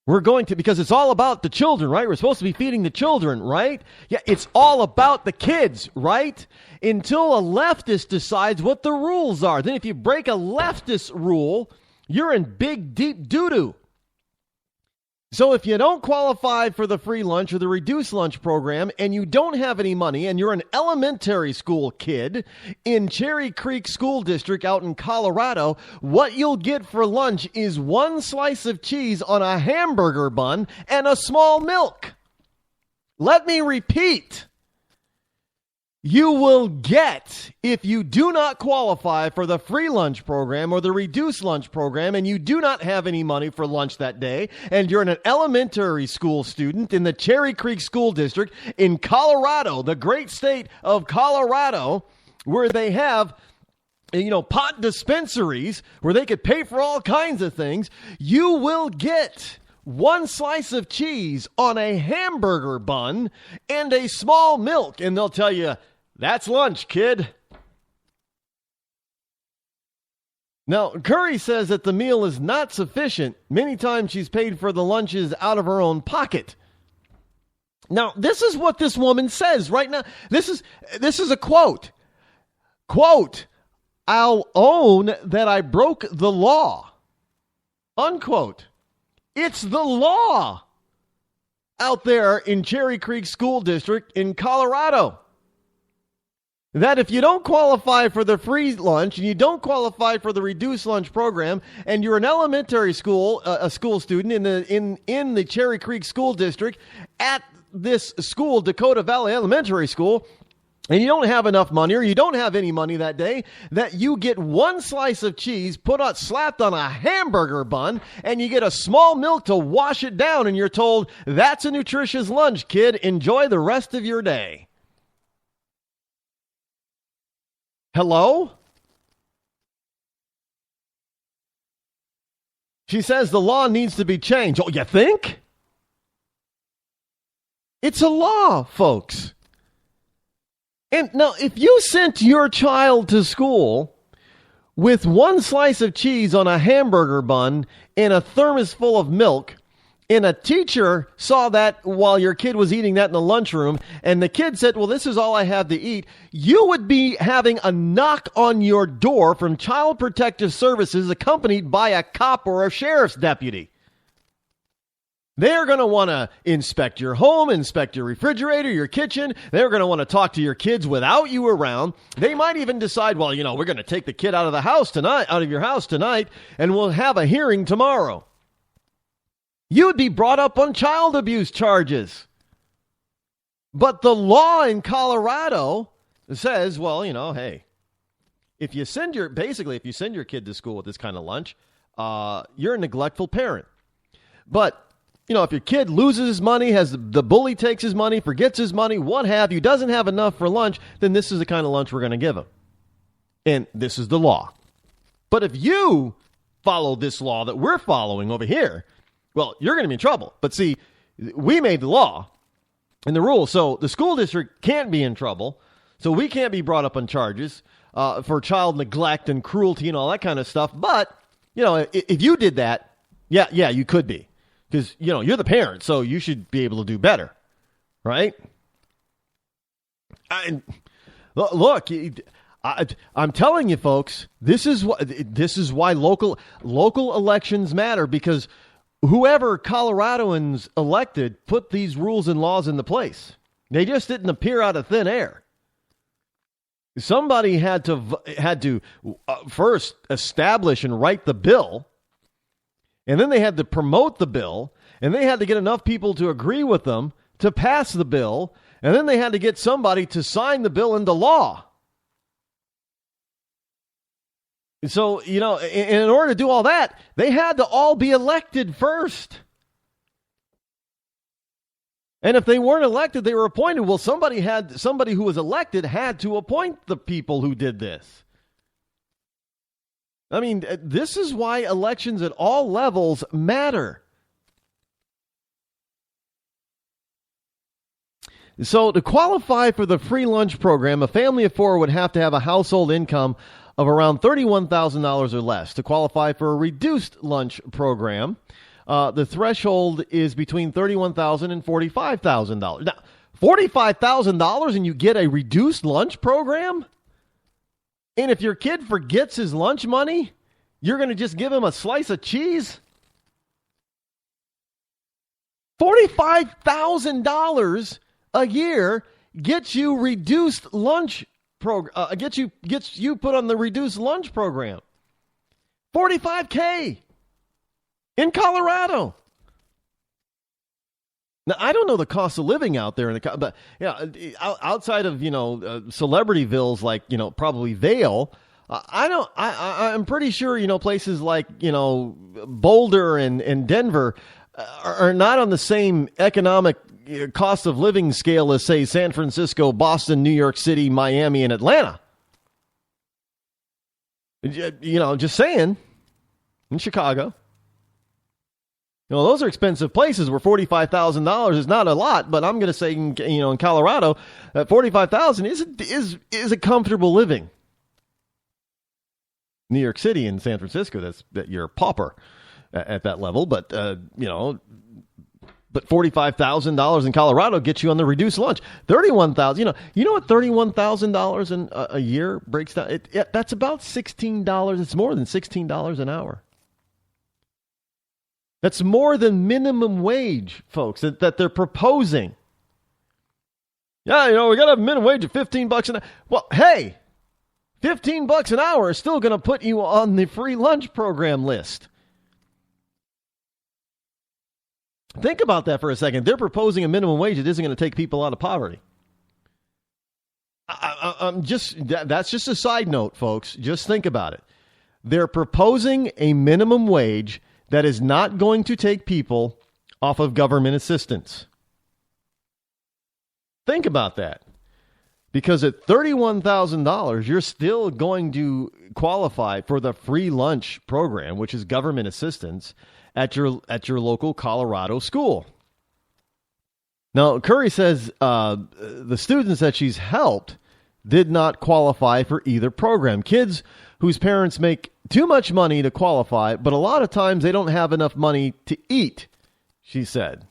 We're going to, because it's all about the children, right? We're supposed to be feeding the children, right? Yeah, it's all about the kids, right? Until a leftist decides what the rules are. Then if you break a leftist rule, you're in big, deep doo-doo. So if you don't qualify for the free lunch or the reduced lunch program and you don't have any money and you're an elementary school kid in Cherry Creek School District out in Colorado, what you'll get for lunch is one slice of cheese on a hamburger bun and a small milk. Let me repeat. You will get, if you do not qualify for the free lunch program or the reduced lunch program and you do not have any money for lunch that day and you're an elementary school student in the Cherry Creek School District in Colorado, the great state of Colorado, where they have, pot dispensaries where they could pay for all kinds of things, you will get one slice of cheese on a hamburger bun and a small milk. And they'll tell you, that's lunch, kid. Now, Curry says that the meal is not sufficient. Many times she's paid for the lunches out of her own pocket. Now, this is what this woman says right now. This is a quote. Quote, "I'll own that I broke the law." Unquote. It's the law out there in Cherry Creek School District in Colorado that if you don't qualify for the free lunch and you don't qualify for the reduced lunch program and you're an elementary school, a school student in the Cherry Creek School District at this school, Dakota Valley Elementary School, and you don't have enough money or you don't have any money that day, that you get one slice of cheese slapped on a hamburger bun and you get a small milk to wash it down and you're told, that's a nutritious lunch, kid. Enjoy the rest of your day. Hello? She says the law needs to be changed. Oh, you think? It's a law, folks. And now, if you sent your child to school with one slice of cheese on a hamburger bun and a thermos full of milk, and a teacher saw that while your kid was eating that in the lunchroom, and the kid said, well, this is all I have to eat, you would be having a knock on your door from Child Protective Services accompanied by a cop or a sheriff's deputy. They're going to want to inspect your home, inspect your refrigerator, your kitchen. They're going to want to talk to your kids without you around. They might even decide, well, we're going to take the kid out of your house tonight, and we'll have a hearing tomorrow. You would be brought up on child abuse charges. But the law in Colorado says, well, hey, if you send your kid to school with this kind of lunch, you're a neglectful parent. But if your kid loses his money, the bully takes his money, forgets his money, what have you, doesn't have enough for lunch, then this is the kind of lunch we're going to give him. And this is the law. But if you follow this law that we're following over here, well, you're going to be in trouble. But see, we made the law and the rule, so the school district can't be in trouble. So we can't be brought up on charges for child neglect and cruelty and all that kind of stuff. But, if you did that, yeah, you could be. Because, you're the parent, so you should be able to do better, right? Look, I'm telling you, folks, this is why local elections matter, because whoever Coloradoans elected put these rules and laws into place. They just didn't appear out of thin air. Somebody had to first establish and write the bill, and then they had to promote the bill, and they had to get enough people to agree with them to pass the bill, and then they had to get somebody to sign the bill into law. So, in order to do all that, they had to all be elected first. And if they weren't elected, they were appointed. Well, somebody who was elected had to appoint the people who did this. I mean, this is why elections at all levels matter. So to qualify for the free lunch program, a family of 4 would have to have a household income of around $31,000 or less. To qualify for a reduced lunch program, the threshold is between $31,000 and $45,000. Now, $45,000 and you get a reduced lunch program? And if your kid forgets his lunch money, you're going to just give him a slice of cheese? $45,000 a year gets you reduced lunch gets you put on the reduced lunch program. $45K in Colorado. Now, I don't know the cost of living out there, but outside of Celebrityvilles like probably Vail, I'm pretty sure places like Boulder and Denver are not on the same economic cost of living scale as, say, San Francisco, Boston, New York City, Miami, and Atlanta. Just saying. In Chicago. Those are expensive places where $45,000 is not a lot, but I'm going to say, in Colorado, $45,000 is a comfortable living. New York City and San Francisco, that you're a pauper at that level, but But $45,000 in Colorado gets you on the reduced lunch. $31,000. You know what $31,000 in a year breaks down? That's about $16. It's more than $16 an hour. That's more than minimum wage, folks, that they're proposing. Yeah, we got to have a minimum wage of $15 an hour. Well, hey, $15 an hour is still going to put you on the free lunch program list. Think about that for a second. They're proposing a minimum wage that isn't going to take people out of poverty. That's just a side note, folks. Just think about it. They're proposing a minimum wage that is not going to take people off of government assistance. Think about that. Because at $31,000, you're still going to qualify for the free lunch program, which is government assistance, at your local Colorado school. Now, Curry says the students that she's helped did not qualify for either program. Kids whose parents make too much money to qualify, but a lot of times they don't have enough money to eat, she said.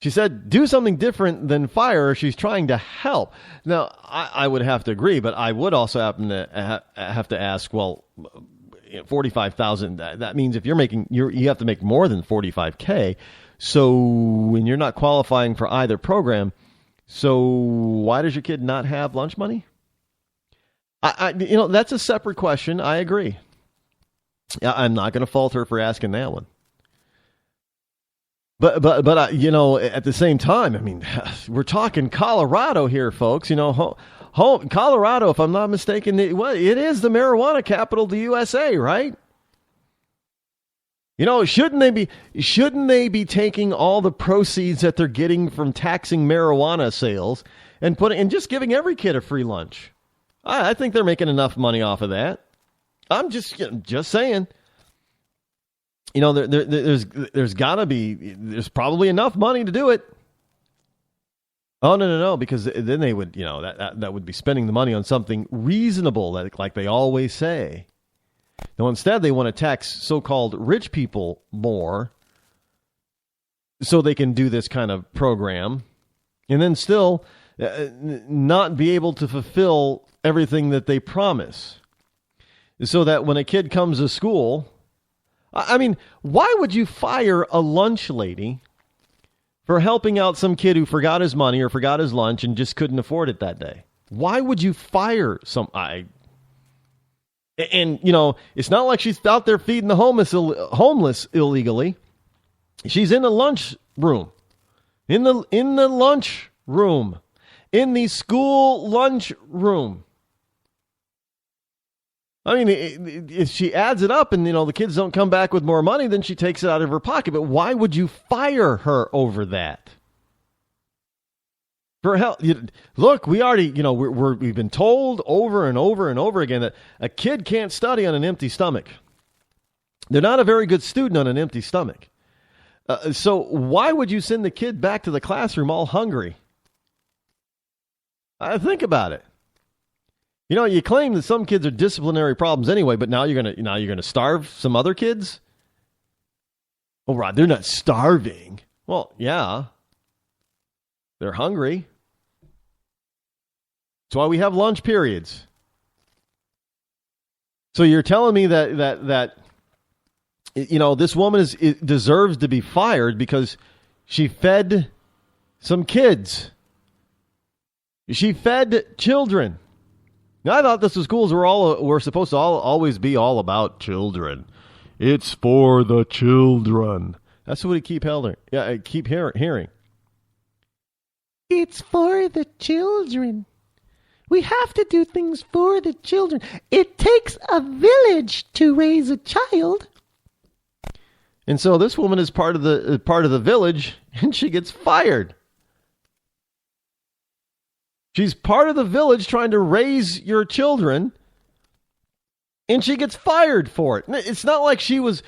She said, do something different than fire her. She's trying to help. Now, I would have to agree, but I would also happen to have to ask, well, $45,000. That means if you're making, you have to make more than $45K. So when you're not qualifying for either program, so why does your kid not have lunch money? That's a separate question. I agree. I'm not going to fault her for asking that one. But at the same time, I mean, we're talking Colorado here, folks. Colorado, if I'm not mistaken, it is the marijuana capital of the USA, right? Shouldn't they be taking all the proceeds that they're getting from taxing marijuana sales and just giving every kid a free lunch? I think they're making enough money off of that. I'm just saying. There's probably enough money to do it. Oh, no, because then they would, that would be spending the money on something reasonable, like they always say. No, instead they want to tax so-called rich people more so they can do this kind of program. And then still, not be able to fulfill everything that they promise. So that when a kid comes to school, I mean, why would you fire a lunch lady for helping out some kid who forgot his money or forgot his lunch and just couldn't afford it that day? Why would you fire And, you know, it's not like she's out there feeding the homeless illegally. She's in the lunch room. In the lunch room. In the school lunch room. I mean, if she adds it up and, you know, the kids don't come back with more money, then she takes it out of her pocket. But why would you fire her over that? For hell, look, we already, you know, we've been told over and over and over again that a kid can't study on an empty stomach. They're not a very good student on an empty stomach. So why would you send the kid back to the classroom all hungry? Think about it. You know, you claim that some kids are disciplinary problems anyway, but now you're gonna starve some other kids? Oh, Rod, they're not starving. Well, yeah. They're hungry. That's why we have lunch periods. So you're telling me that you know, this woman deserves to be fired because she fed some kids. She fed children. Now, I thought the schools were supposed to always be all about children. It's for the children. That's what I keep hearing. It's for the children. We have to do things for the children. It takes a village to raise a child. And so this woman is part of the village, and she gets fired. She's part of the village trying to raise your children, and she gets fired for it. It's not like she was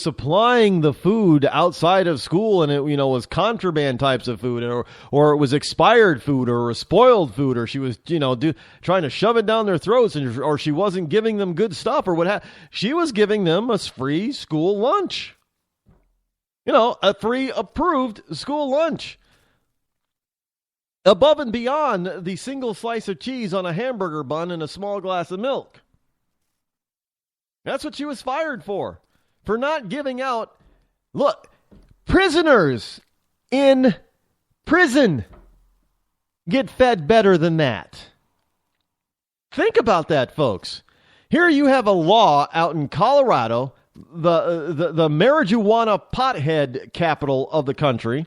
supplying the food outside of school, and it, you know, was contraband types of food, or it was expired food, or spoiled food, or she was, you know, trying to shove it down their throats, or she wasn't giving them good stuff, or what. She was giving them a free school lunch. You know, a free approved school lunch. Above and beyond the single slice of cheese on a hamburger bun and a small glass of milk. That's what she was fired for not giving out. Look, prisoners in prison get fed better than that. Think about that, folks. Here you have a law out in Colorado, the marijuana pothead capital of the country.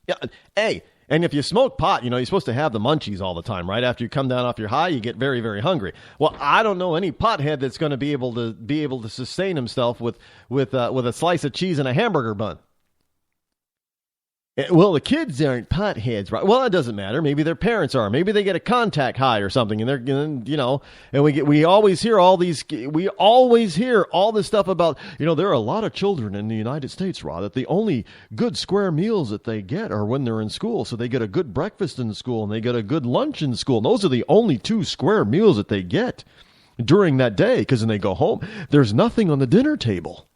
Yeah, hey. And if you smoke pot, you know, you're supposed to have the munchies all the time, right? After you come down off your high, you get very, very hungry. Well, I don't know any pothead that's going to be able to sustain himself with a slice of cheese and a hamburger bun. Well, the kids aren't potheads, right? Well, it doesn't matter. Maybe their parents are. Maybe they get a contact high or something, and they're, you know. And we always hear all this stuff about, you know, there are a lot of children in the United States, Rod, that the only good square meals that they get are when they're in school. So they get a good breakfast in school and they get a good lunch in school. And those are the only 2 square meals that they get during that day, because when they go home, there's nothing on the dinner table.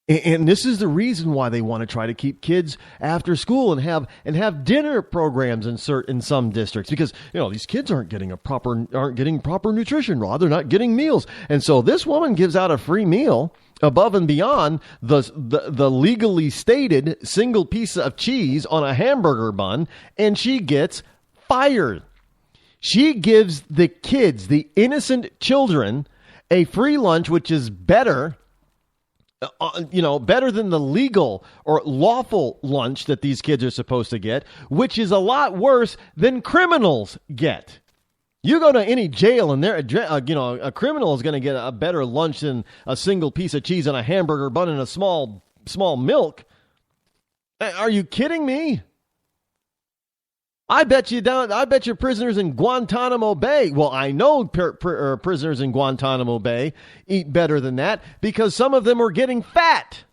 And this is the reason why they want to try to keep kids after school and have dinner programs in some districts, because, you know, these kids aren't getting proper nutrition, Rod. They're not getting meals. And so this woman gives out a free meal above and beyond the legally stated single piece of cheese on a hamburger bun, and she gets fired. She gives the kids, the innocent children, a free lunch, which is better than the legal or lawful lunch that these kids are supposed to get, which is a lot worse than criminals get. You go to any jail and a criminal is going to get a better lunch than a single piece of cheese and a hamburger bun and a small milk. Are you kidding me? I bet you prisoners in Guantanamo Bay. Well, I know prisoners in Guantanamo Bay eat better than that because some of them are getting fat.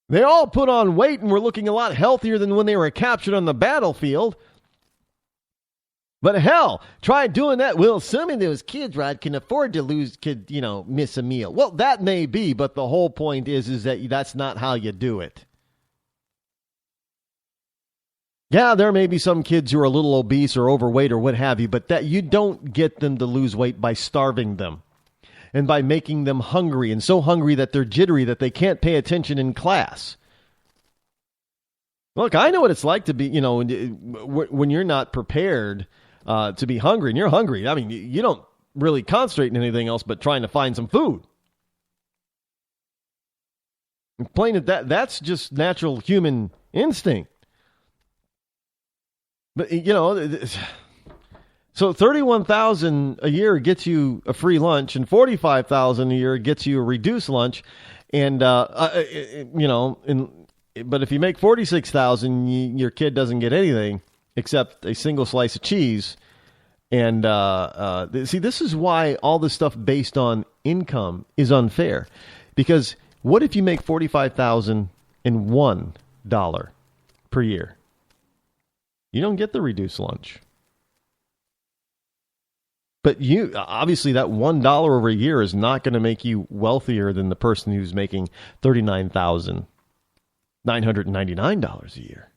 They all put on weight and were looking a lot healthier than when they were captured on the battlefield. But hell, try doing that. Well, some of those kids, Rod, can afford to miss a meal. Well, that may be, but the whole point is that that's not how you do it. Yeah, there may be some kids who are a little obese or overweight or what have you, but that you don't get them to lose weight by starving them and by making them hungry and so hungry that they're jittery that they can't pay attention in class. Look, I know what it's like to be, when you're not prepared to be hungry and you're hungry. I mean, you don't really concentrate on anything else but trying to find some food. Plain that's just natural human instinct. But, so $31,000 a year gets you a free lunch, and $45,000 a year gets you a reduced lunch, and but if you make $46,000, your kid doesn't get anything except a single slice of cheese. And see, this is why all this stuff based on income is unfair, because what if you make $45,001 per year? You don't get the reduced lunch. But you obviously that $1 over a year is not going to make you wealthier than the person who's making $39,999 a year,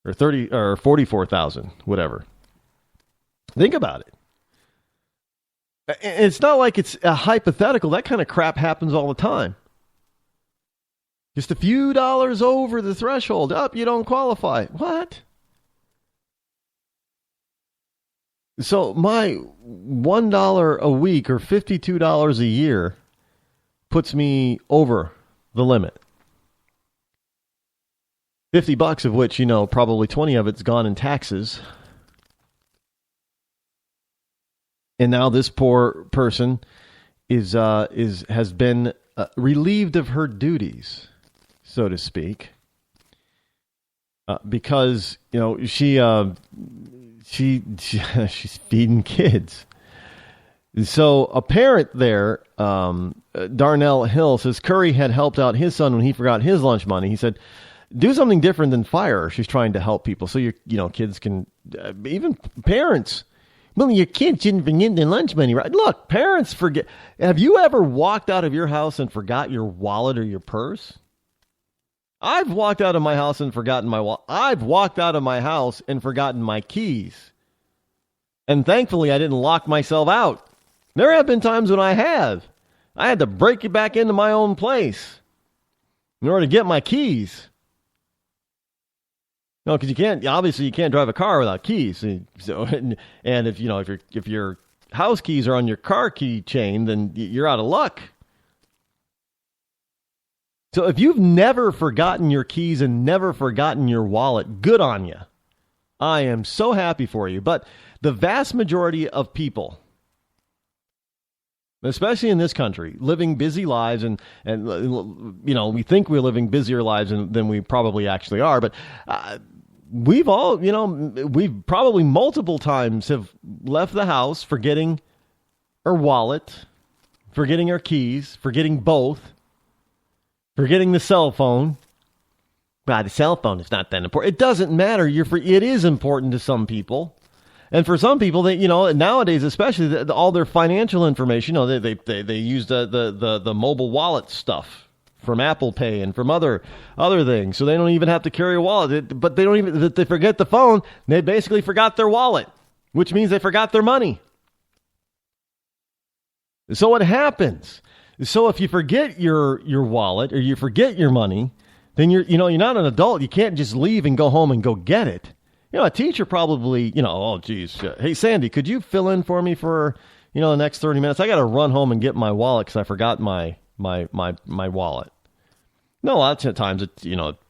or $44,000, whatever. Think about it. It's not like it's a hypothetical. That kind of crap happens all the time. Just a few dollars over the threshold. You don't qualify. What? So my $1 a week or $52 a year puts me over the limit. $50 of which, probably 20 of it's gone in taxes. And now this poor person has been relieved of her duties, so to speak, because she's feeding kids. So a parent there, Darnell Hill, says Curry had helped out his son when he forgot his lunch money. He said, "Do something different than fire her." She's trying to help people, so your kids can, even parents. Well, your kids shouldn't forget their lunch money, right? Look, parents forget. Have you ever walked out of your house and forgot your wallet or your purse? I've walked out of my house and forgotten my wallet. I've walked out of my house and forgotten my keys. And thankfully, I didn't lock myself out. There have been times when I have. I had to break it back into my own place in order to get my keys. No, because you can't drive a car without keys. So, and if your house keys are on your car key chain, then you're out of luck. So if you've never forgotten your keys and never forgotten your wallet, good on you. I am so happy for you. But the vast majority of people, especially in this country, living busy lives, and we think we're living busier lives than we probably actually are, but we've probably multiple times have left the house forgetting our wallet, forgetting our keys, forgetting both, forgetting the cell phone. The cell phone is not that important. It doesn't matter. It is important to some people. And for some people, nowadays, especially all their financial information, they use the mobile wallet stuff from Apple Pay and from other things, so they don't even have to carry a wallet. But they forget the phone. They basically forgot their wallet, which means they forgot their money. So what happens? So if you forget your wallet or you forget your money, then you're not an adult. You can't just leave and go home and go get it. A teacher probably, oh geez, hey Sandy, could you fill in for me for the next 30 minutes? I got to run home and get my wallet because I forgot my wallet. No, lots of times, a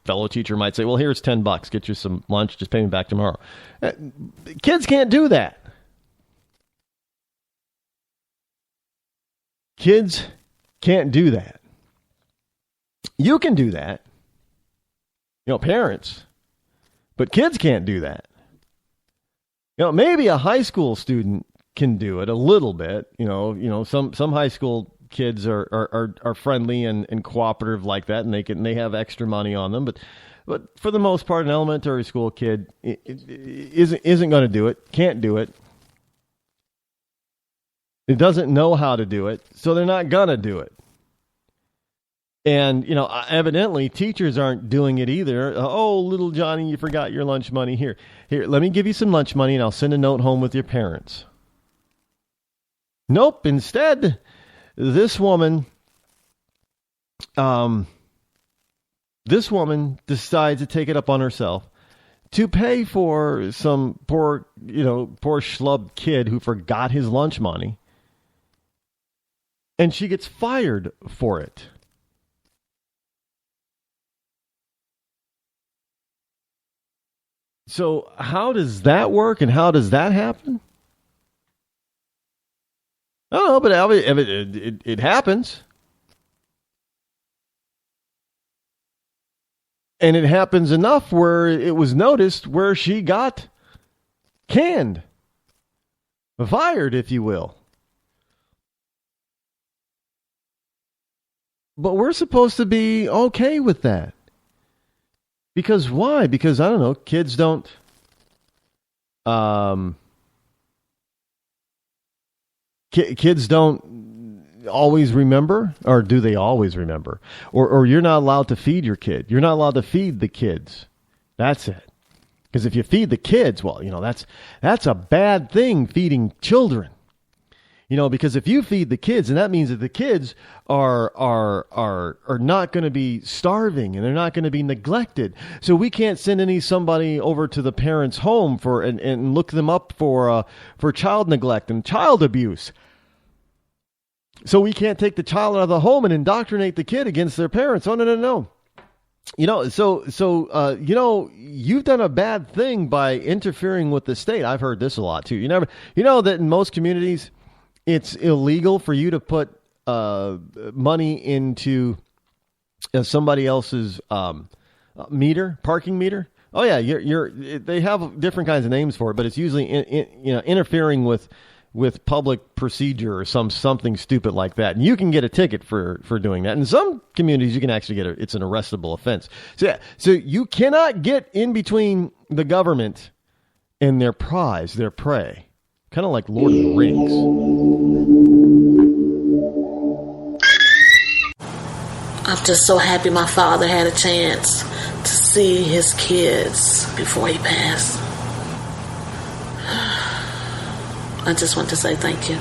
fellow teacher might say, well, here's $10. Get you some lunch. Just pay me back tomorrow. Kids can't do that. Kids can't do that. You can do that. Parents. But kids can't do that. Maybe a high school student can do it a little bit. Some high school kids are friendly and cooperative like that, and they have extra money on them. But for the most part, an elementary school kid isn't going to do it, can't do it. It doesn't know how to do it, so they're not going to do it. And, evidently teachers aren't doing it either. Oh, little Johnny, you forgot your lunch money. Here, let me give you some lunch money and I'll send a note home with your parents. Nope. Instead, this woman decides to take it up on herself to pay for some poor schlub kid who forgot his lunch money. And she gets fired for it. So how does that work and how does that happen? I don't know, but it happens. And it happens enough where it was noticed where she got canned. Fired, if you will. But we're supposed to be okay with that. Because why? Because, I don't know, kids don't kids don't always remember, or do they always remember? Or you're not allowed to feed your kid. You're not allowed to feed the kids. That's it. Because if you feed the kids, well, that's a bad thing, feeding children. Because if you feed the kids, and that means that the kids are not going to be starving and they're not going to be neglected. So we can't send somebody over to the parents' home and look them up for child neglect and child abuse. So we can't take the child out of the home and indoctrinate the kid against their parents. Oh, no. You've done a bad thing by interfering with the state. I've heard this a lot too. That in most communities, it's illegal for you to put money into somebody else's parking meter. Oh yeah, they have different kinds of names for it, but it's usually interfering with public procedure or something stupid like that. And you can get a ticket for doing that. In some communities, you can actually it's an arrestable offense. So you cannot get in between the government and their prize, their prey. Kind of like Lord of the Rings. I'm just so happy my father had a chance to see his kids before he passed. I just want to say thank you.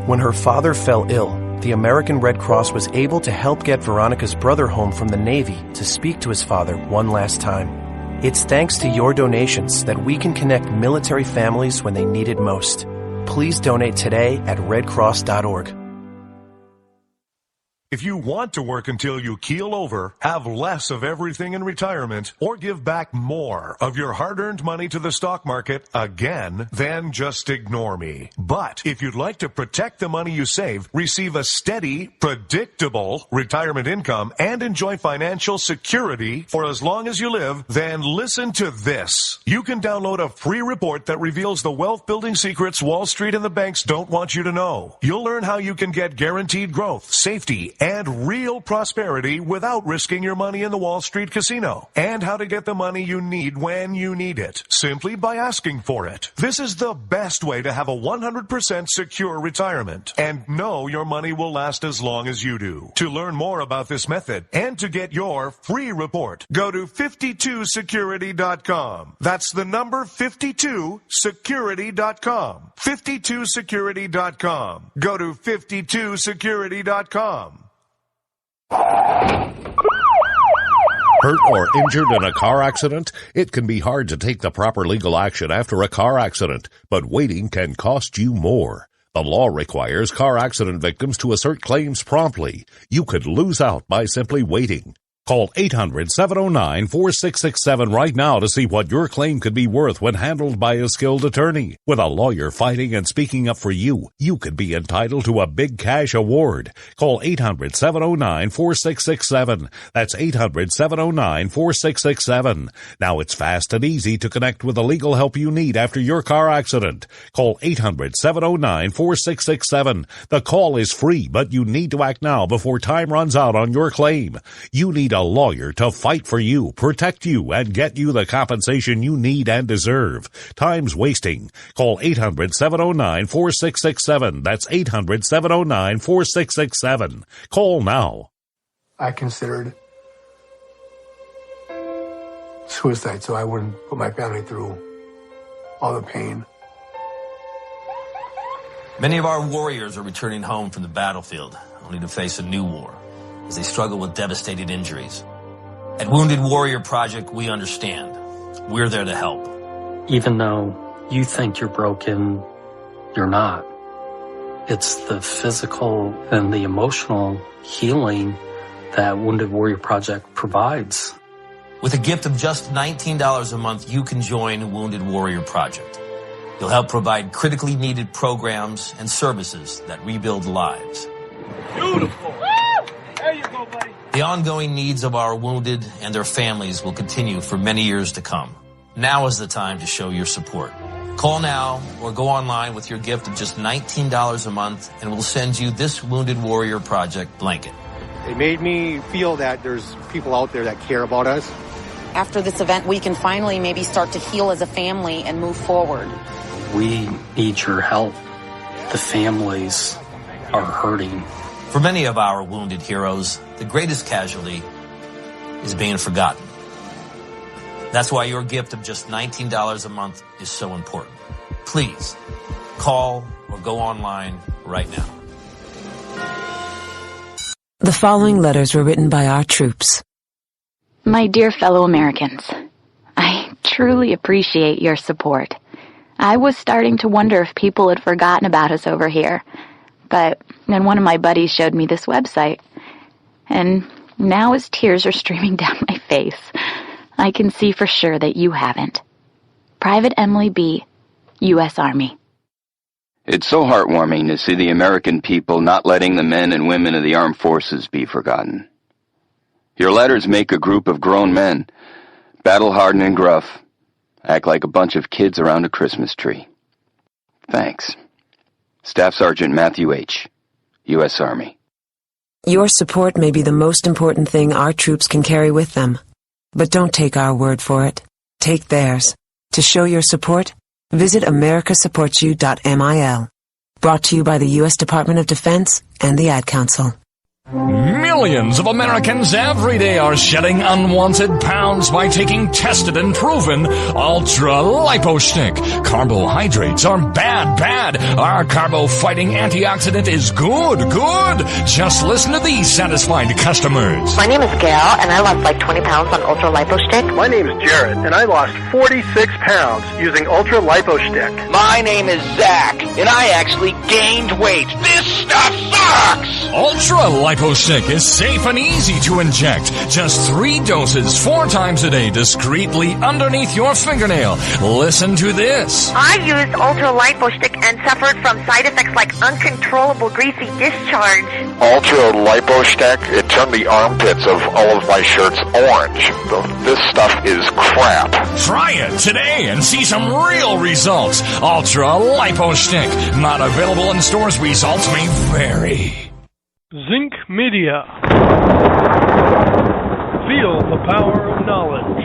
When her father fell ill, the American Red Cross was able to help get Veronica's brother home from the Navy to speak to his father one last time. It's thanks to your donations that we can connect military families when they need it most. Please donate today at redcross.org. If you want to work until you keel over, have less of everything in retirement, or give back more of your hard-earned money to the stock market again, then just ignore me. But if you'd like to protect the money you save, receive a steady, predictable retirement income, and enjoy financial security for as long as you live, then listen to this. You can download a free report that reveals the wealth-building secrets Wall Street and the banks don't want you to know. You'll learn how you can get guaranteed growth, safety, and real prosperity without risking your money in the Wall Street casino, and how to get the money you need when you need it, simply by asking for it. This is the best way to have a 100% secure retirement and know your money will last as long as you do. To learn more about this method and to get your free report, go to 52security.com. That's the number 52security.com. 52security.com. Go to 52security.com. Hurt or injured in a car accident? It can be hard to take the proper legal action after a car accident, but waiting can cost you more. The law requires car accident victims to assert claims promptly. You could lose out by simply waiting. Call 800-709-4667 right now to see what your claim could be worth when handled by a skilled attorney. With a lawyer fighting and speaking up for you, you could be entitled to a big cash award. Call 800-709-4667. That's 800-709-4667. Now it's fast and easy to connect with the legal help you need after your car accident. Call 800-709-4667. The call is free, but you need to act now before time runs out on your claim. You need a lawyer to fight for you, protect you, and get you the compensation you need and deserve. Time's wasting. Call 800-709-4667. That's 800-709-4667. Call now. I considered suicide so I wouldn't put my family through all the pain. Many of our warriors are returning home from the battlefield, only to face a new war as they struggle with devastating injuries. At Wounded Warrior Project, we understand. We're there to help. Even though you think you're broken, you're not. It's the physical and the emotional healing that Wounded Warrior Project provides. With a gift of just $19 a month, you can join Wounded Warrior Project. You'll help provide critically needed programs and services that rebuild lives. Beautiful. There you go, buddy. The ongoing needs of our wounded and their families will continue for many years to come. Now is the time to show your support. Call now or go online with your gift of just $19 a month and we'll send you this Wounded Warrior Project blanket. It made me feel that there's people out there that care about us. After this event, we can finally maybe start to heal as a family and move forward. We need your help. The families are hurting. For many of our wounded heroes, the greatest casualty is being forgotten. That's why your gift of just $19 a month is so important. Please, call or go online right now. The following letters were written by our troops. My dear fellow Americans, I truly appreciate your support. I was starting to wonder if people had forgotten about us over here. But then one of my buddies showed me this website. And now as tears are streaming down my face, I can see for sure that you haven't. Private Emily B., U.S. Army. It's so heartwarming to see the American people not letting the men and women of the armed forces be forgotten. Your letters make a group of grown men, battle-hardened and gruff, act like a bunch of kids around a Christmas tree. Thanks. Staff Sergeant Matthew H., U.S. Army. Your support may be the most important thing our troops can carry with them. But don't take our word for it. Take theirs. To show your support, visit americasupportsyou.mil. Brought to you by the U.S. Department of Defense and the Ad Council. Millions of Americans every day are shedding unwanted pounds by taking tested and proven ultra-lipo stick. Carbohydrates are bad. Our carbo-fighting antioxidant is good. Just listen to these satisfied customers. My name is Gail, and I lost like 20 pounds on Ultra Lipo Stick. My name is Jared, and I lost 46 pounds using Ultra Lipo Stick. My name is Zach, and I actually gained weight. This stuff sucks! Ultra Lipo Stick is safe and easy to inject. Just 3 doses 4 times a day discreetly underneath your fingernail. Listen to this. I used Ultra Lipo Stick and suffered from side effects like uncontrollable greasy discharge. Ultra Lipo Stick, it turned the armpits of all of my shirts orange. This stuff is crap. Try it today and see some real results. Ultra Lipo Stick. Not available in stores. Results may vary. Zinc Media. Feel the power of knowledge.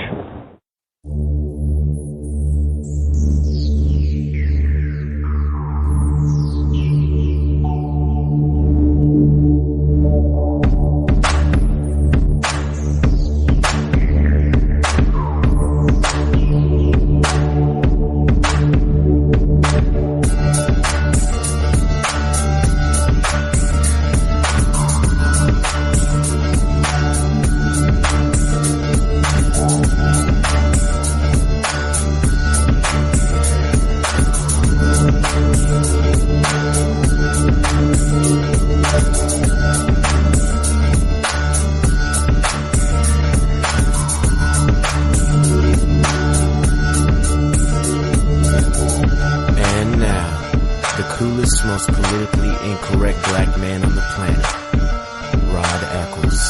Most politically incorrect black man on the planet, Rod Eccles.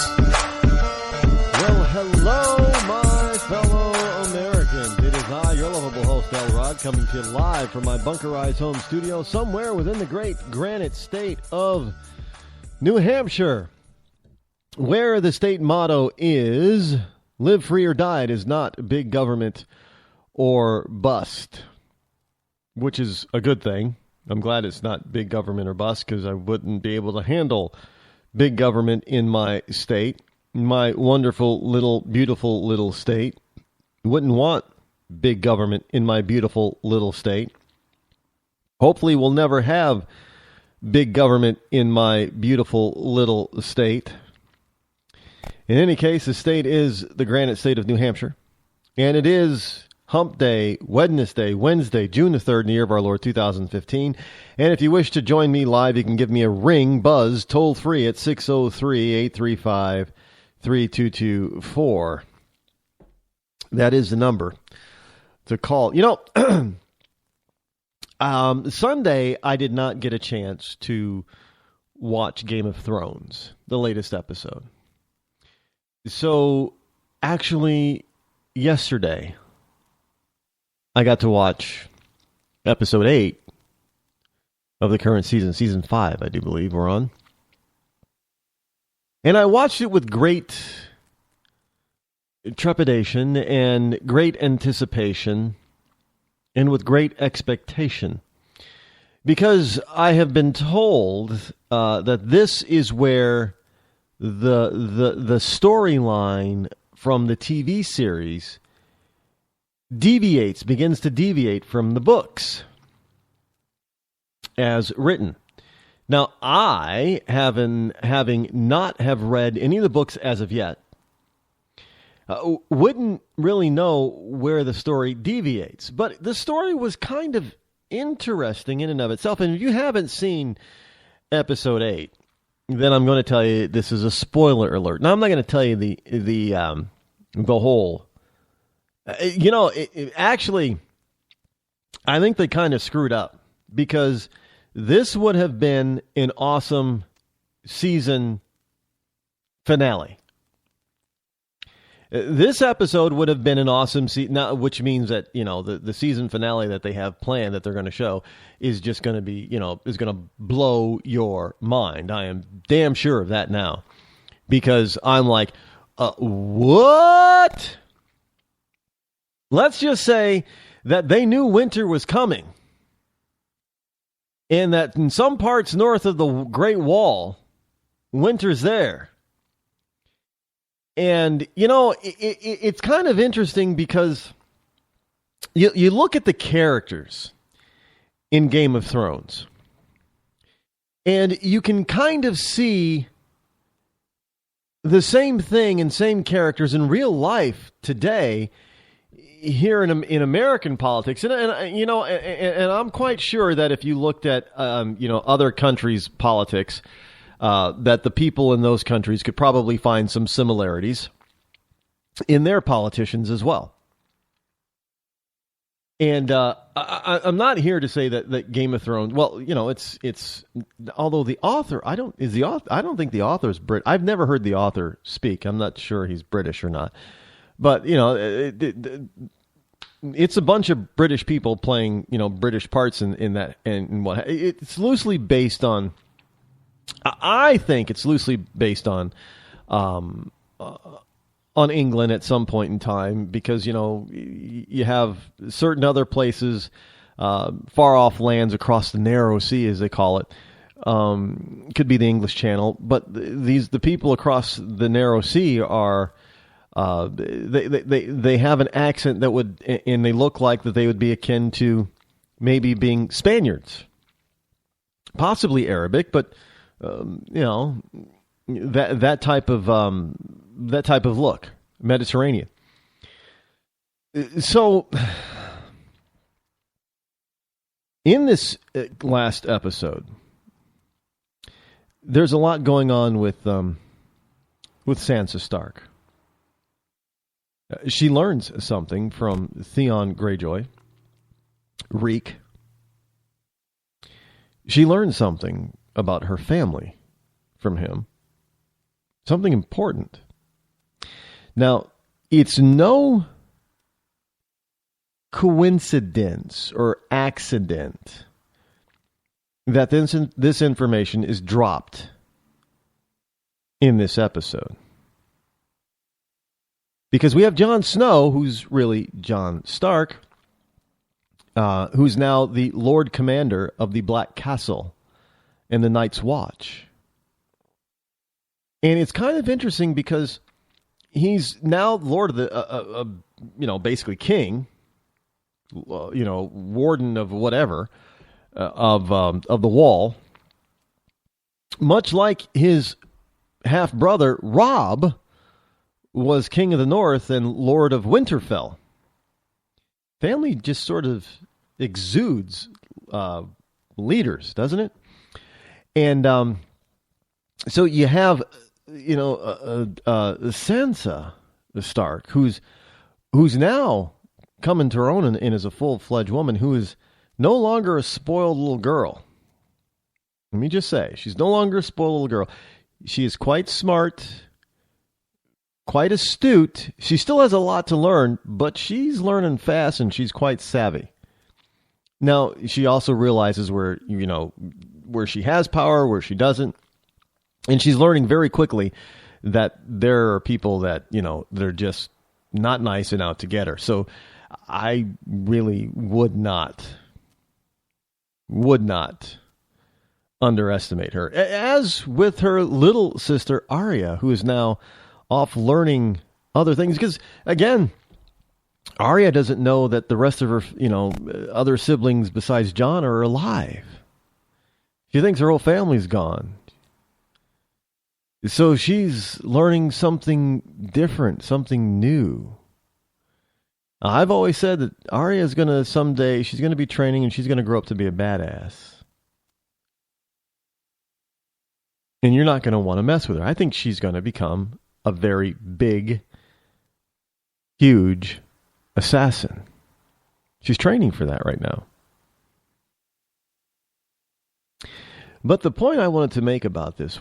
Well, hello, my fellow Americans. It is I, your lovable host, L. Rod, coming to you live from my bunkerized home studio somewhere within the great granite state of New Hampshire. where the state motto is, live free or die. It is not big government or bust, which is a good thing. I'm glad it's not big government or bust, because I wouldn't be able to handle big government in my state, my wonderful little, beautiful little state. Wouldn't want big government in my beautiful little state. Hopefully we'll never have big government in my beautiful little state. In any case, the state is the granite state of New Hampshire, and it is Hump Day, Wednesday, June the 3rd, in the year of our Lord 2015. And if you wish to join me live, you can give me a ring, buzz, toll free at 603-835-3224. That is the number to call. You know, Sunday I did not get a chance to watch Game of Thrones, the latest episode. So, actually, yesterday, I got to watch episode 8 of the current season, season 5, I do believe we're on. And I watched it with great trepidation and great anticipation and with great expectation, because I have been told that this is where the storyline from the TV series begins to deviate from the books as written. Now, I, having not have read any of the books as of yet, wouldn't really know where the story deviates. But the story was kind of interesting in and of itself. And if you haven't seen episode 8, then I'm going to tell you this is a spoiler alert. Now, I'm not going to tell you the whole. Actually, I think they kind of screwed up, because this would have been an awesome season finale. This episode would have been an awesome season, which means that, the season finale that they have planned that they're going to show is just going to be, is going to blow your mind. I am damn sure of that now, because I'm like, what? Let's just say that they knew winter was coming, and that in some parts north of the Great Wall, winter's there. And, it's kind of interesting, because you look at the characters in Game of Thrones, and you can kind of see the same thing and same characters in real life today here in American politics. And I'm quite sure that if you looked at, other countries' politics, that the people in those countries could probably find some similarities in their politicians as well. And I'm not here to say that Game of Thrones. Well, it's although the author, I don't think the author is Brit. I've never heard the author speak. I'm not sure he's British or not. But it's a bunch of British people playing British parts in that, and what it's loosely based on. I think it's loosely based on England at some point in time, because you have certain other places, far off lands across the narrow sea, as they call it. Could be the English Channel, but the people across the narrow sea are they have an accent that would, and they look like that they would be akin to maybe being Spaniards, possibly Arabic, but. That type of look, Mediterranean. So, in this last episode, there's a lot going on with Sansa Stark. She learns something from Theon Greyjoy, Reek. She learns something about her family from him. Something important. Now, it's no coincidence or accident that this information is dropped in this episode. Because we have Jon Snow, who's really Jon Stark, who's now the Lord Commander of the Black Castle and the Night's Watch. And it's kind of interesting because he's now Lord of the, basically king, warden of whatever, of the Wall. Much like his half-brother, Robb, was King of the North and Lord of Winterfell. Family just sort of exudes leaders, doesn't it? And so you have, Sansa Stark, who's now coming to her own and is a full-fledged woman who is no longer a spoiled little girl. Let me just say, she's no longer a spoiled little girl. She is quite smart, quite astute. She still has a lot to learn, but she's learning fast and she's quite savvy. Now, she also realizes where she has power, where she doesn't. And she's learning very quickly that there are people that, they're just not nice and out to get her. So I really would not underestimate her. As with her little sister, Arya, who is now off learning other things. Because, again, Arya doesn't know that the rest of her, other siblings besides Jon are alive. She thinks her whole family's gone. So she's learning something different, something new. I've always said that Arya is going to someday, she's going to be training and she's going to grow up to be a badass. And you're not going to want to mess with her. I think she's going to become a very big, huge assassin. She's training for that right now. But the point I wanted to make about this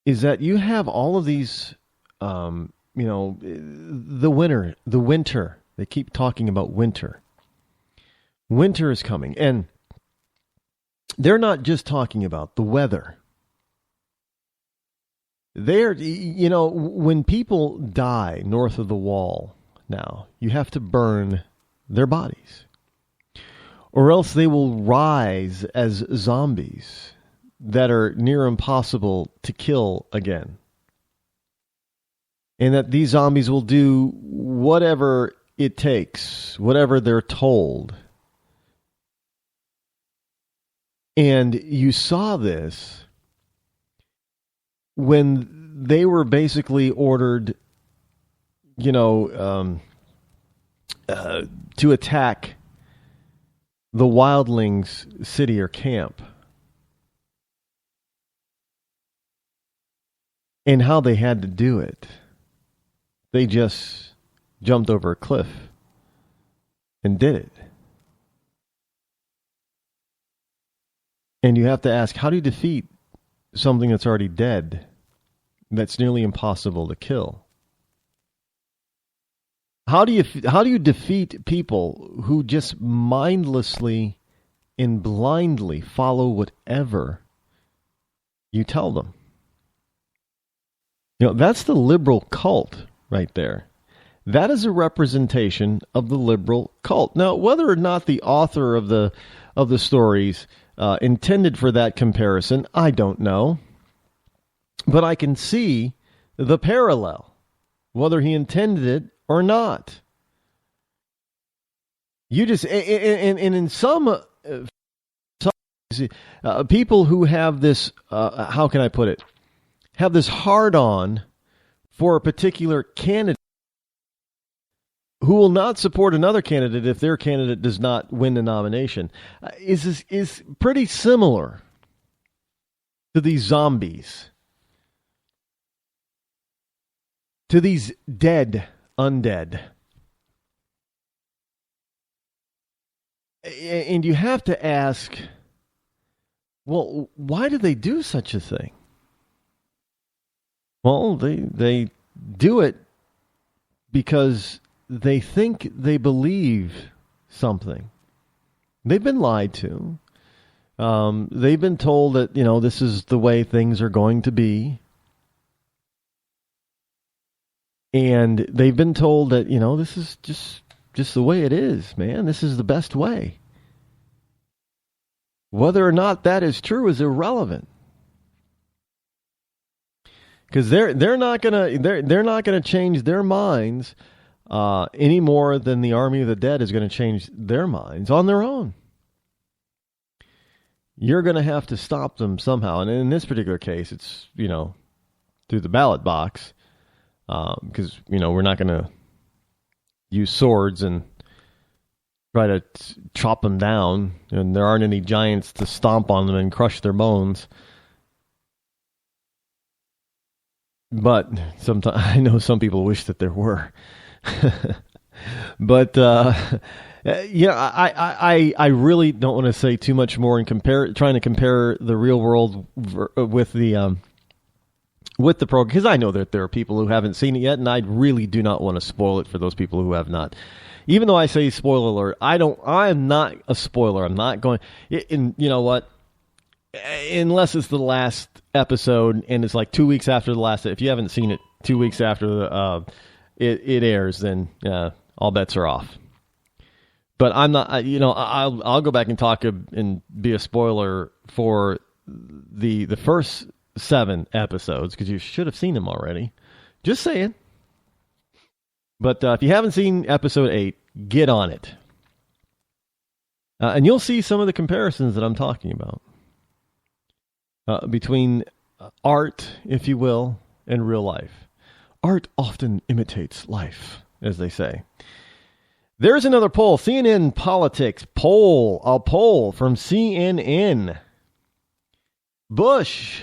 is that you have all of these, the winter. They keep talking about winter. Winter is coming. And they're not just talking about the weather. They're, when people die north of the Wall now, you have to burn their bodies. Or else they will rise as zombies that are near impossible to kill again. And that these zombies will do whatever it takes, whatever they're told. And you saw this when they were basically ordered, to attack the wildlings' city or camp. And how they had to do it. They just jumped over a cliff and did it. And you have to ask, how do you defeat something that's already dead, that's nearly impossible to kill? How do you defeat people who just mindlessly and blindly follow whatever you tell them? That's the liberal cult right there. That is a representation of the liberal cult. Now, whether or not the author of the stories intended for that comparison, I don't know. But I can see the parallel, whether he intended it or not. You just, and in some people who have this, how can I put it, have this hard-on for a particular candidate who will not support another candidate if their candidate does not win the nomination, is pretty similar to these zombies, to these undead. And you have to ask, well, why do they do such a thing? Well, they do it because they think they believe something. They've been lied to. They've been told that, this is the way things are going to be. And they've been told that, this is just the way it is, man. This is the best way. Whether or not that is true is irrelevant. Because they're not gonna change their minds any more than the army of the dead is going to change their minds on their own. You're going to have to stop them somehow, and in this particular case, it's through the ballot box, because we're not going to use swords and try to chop them down, and there aren't any giants to stomp on them and crush their bones. But sometimes I know some people wish that there were. But I really don't want to say too much more and trying to compare the real world with the program, because I know that there are people who haven't seen it yet, and I really do not want to spoil it for those people who have not. Even though I say spoiler alert, I am not a spoiler. I'm not going. And you know what? Unless it's the last episode and it's like 2 weeks after the last. If you haven't seen it 2 weeks after it airs, then all bets are off. But I'm not. I'll go back and talk and be a spoiler for the first 7 episodes, because you should have seen them already. Just saying. But if you haven't seen episode 8, get on it. And you'll see some of the comparisons that I'm talking about. Between art, if you will, and real life. Art often imitates life, as they say. There's another poll. CNN Politics poll. A poll from CNN. Bush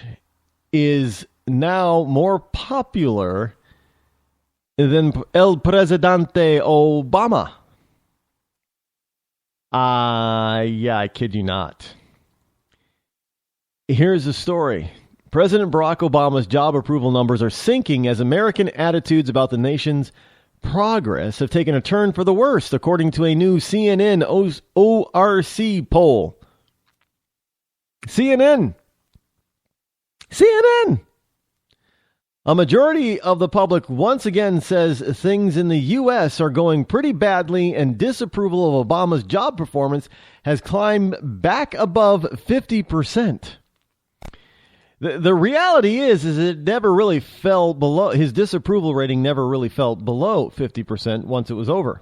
is now more popular than El Presidente Obama. Yeah, I kid you not. Here's the story. President Barack Obama's job approval numbers are sinking as American attitudes about the nation's progress have taken a turn for the worst, according to a new CNN ORC poll. CNN. A majority of the public once again says things in the U.S. are going pretty badly, and disapproval of Obama's job performance has climbed back above 50%. The reality is it never really fell below, his disapproval rating never really fell below 50% once it was over.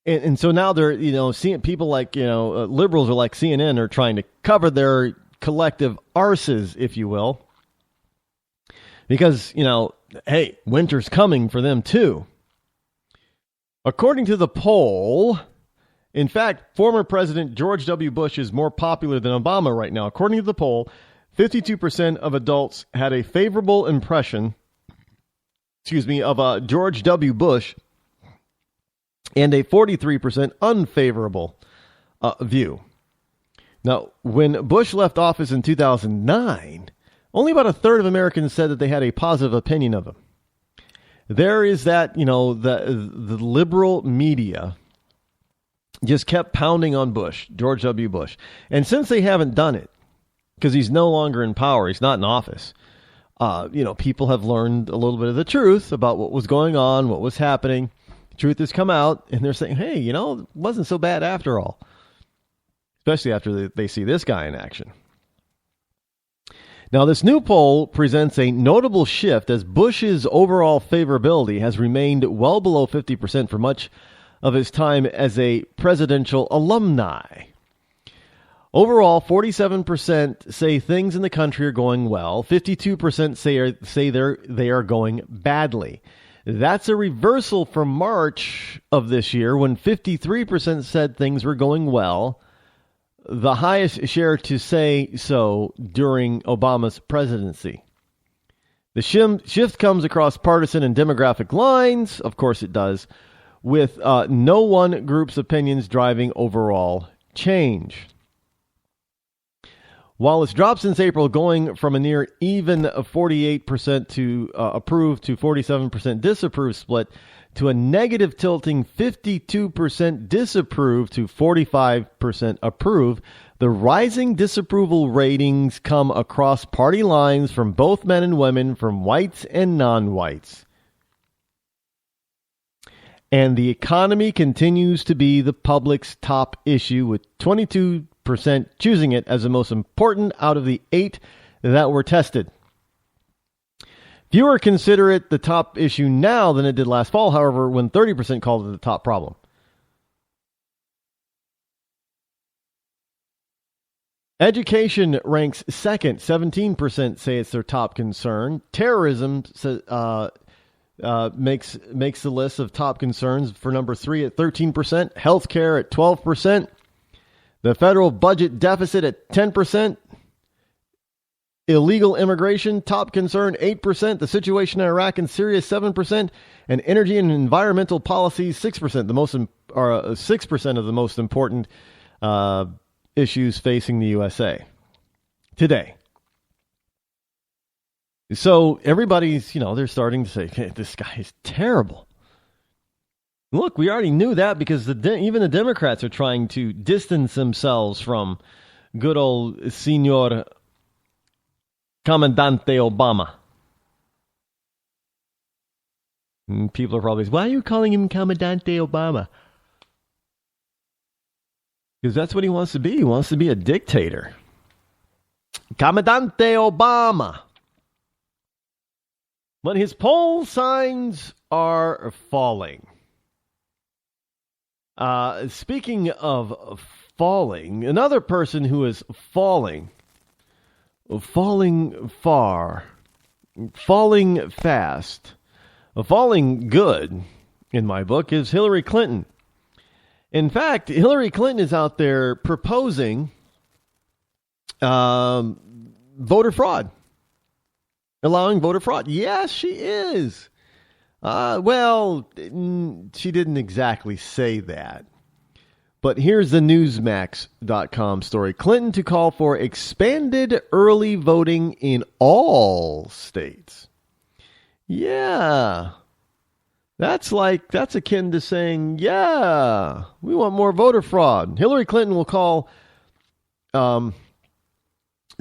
And so now they're, seeing people like, liberals are like CNN are trying to cover their collective arses, if you will. Because, hey, winter's coming for them too. According to the poll, in fact, former President George W. Bush is more popular than Obama right now. According to the poll, 52% of adults had a favorable impression, of George W. Bush, and a 43% unfavorable view. Now, when Bush left office in 2009, only about a third of Americans said that they had a positive opinion of him. There is that, the liberal media just kept pounding on Bush, George W. Bush. And since they haven't done it, because he's no longer in power, he's not in office, people have learned a little bit of the truth about what was going on, what was happening. Truth has come out, and they're saying, hey, it wasn't so bad after all. Especially after they see this guy in action. Now, this new poll presents a notable shift as Bush's overall favorability has remained well below 50% for much of his time as a presidential alumni. Overall, 47% say things in the country are going well. 52% say they are going badly. That's a reversal from March of this year when 53% said things were going well, the highest share to say so during Obama's presidency. The shift comes across partisan and demographic lines, of course it does, with no one group's opinions driving overall change. While it's dropped since April, going from a near even 48% to approve to 47% disapprove split to a negative tilting 52% disapprove to 45% approve, the rising disapproval ratings come across party lines from both men and women, from whites and non-whites. And the economy continues to be the public's top issue, with 22% choosing it as the most important out of the 8 that were tested. Fewer consider it the top issue now than it did last fall, however, when 30% called it the top problem. Education ranks second. 17% say it's their top concern. Terrorism makes the list of top concerns for number 3 at 13%. Healthcare at 12%. The federal budget deficit at 10%. Illegal immigration, top concern, 8%. The situation in Iraq and Syria, 7%. And energy and environmental policies, 6%. 6% of the most important issues facing the USA today. So everybody's, they're starting to say, hey, this guy is terrible. Look, we already knew that because even the Democrats are trying to distance themselves from good old Senor Comandante Obama. And people are probably saying, why are you calling him Comandante Obama? Because that's what he wants to be. He wants to be a dictator. Comandante Obama. But his poll signs are falling. Speaking of falling, another person who is falling far, falling fast, falling good, in my book, is Hillary Clinton. In fact, Hillary Clinton is out there proposing voter fraud. Allowing voter fraud. Yes, she is. Well, she didn't exactly say that. But here's the Newsmax.com story. Clinton to call for expanded early voting in all states. Yeah. That's akin to saying, yeah, we want more voter fraud. Hillary Clinton will call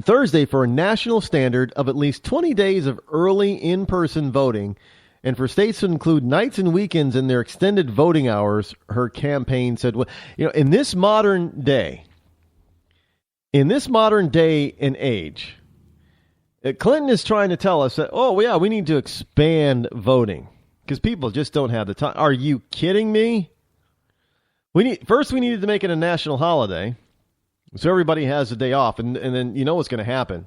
Thursday for a national standard of at least 20 days of early in-person voting, and for states to include nights and weekends in their extended voting hours, her campaign said. Well, in this modern day and age, Clinton is trying to tell us that, oh, yeah, we need to expand voting because people just don't have the time. Are you kidding me? We needed to make it a national holiday. So everybody has a day off, and then you know what's going to happen.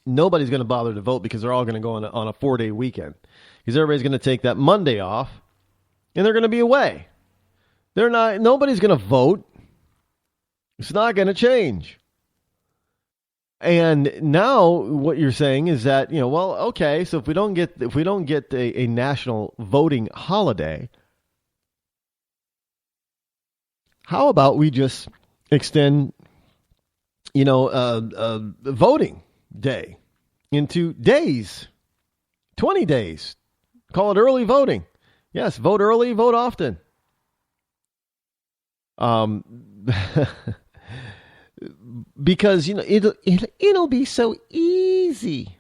Nobody's going to bother to vote because they're all going to go on a 4-day weekend. Because everybody's going to take that Monday off, and they're going to be away. Nobody's going to vote. It's not going to change. And now what you're saying is that, well, okay, so if we don't get a national voting holiday, how about we just extend, voting day into days, 20 days. Call it early voting. Yes, vote early, vote often. Because it'll be so easy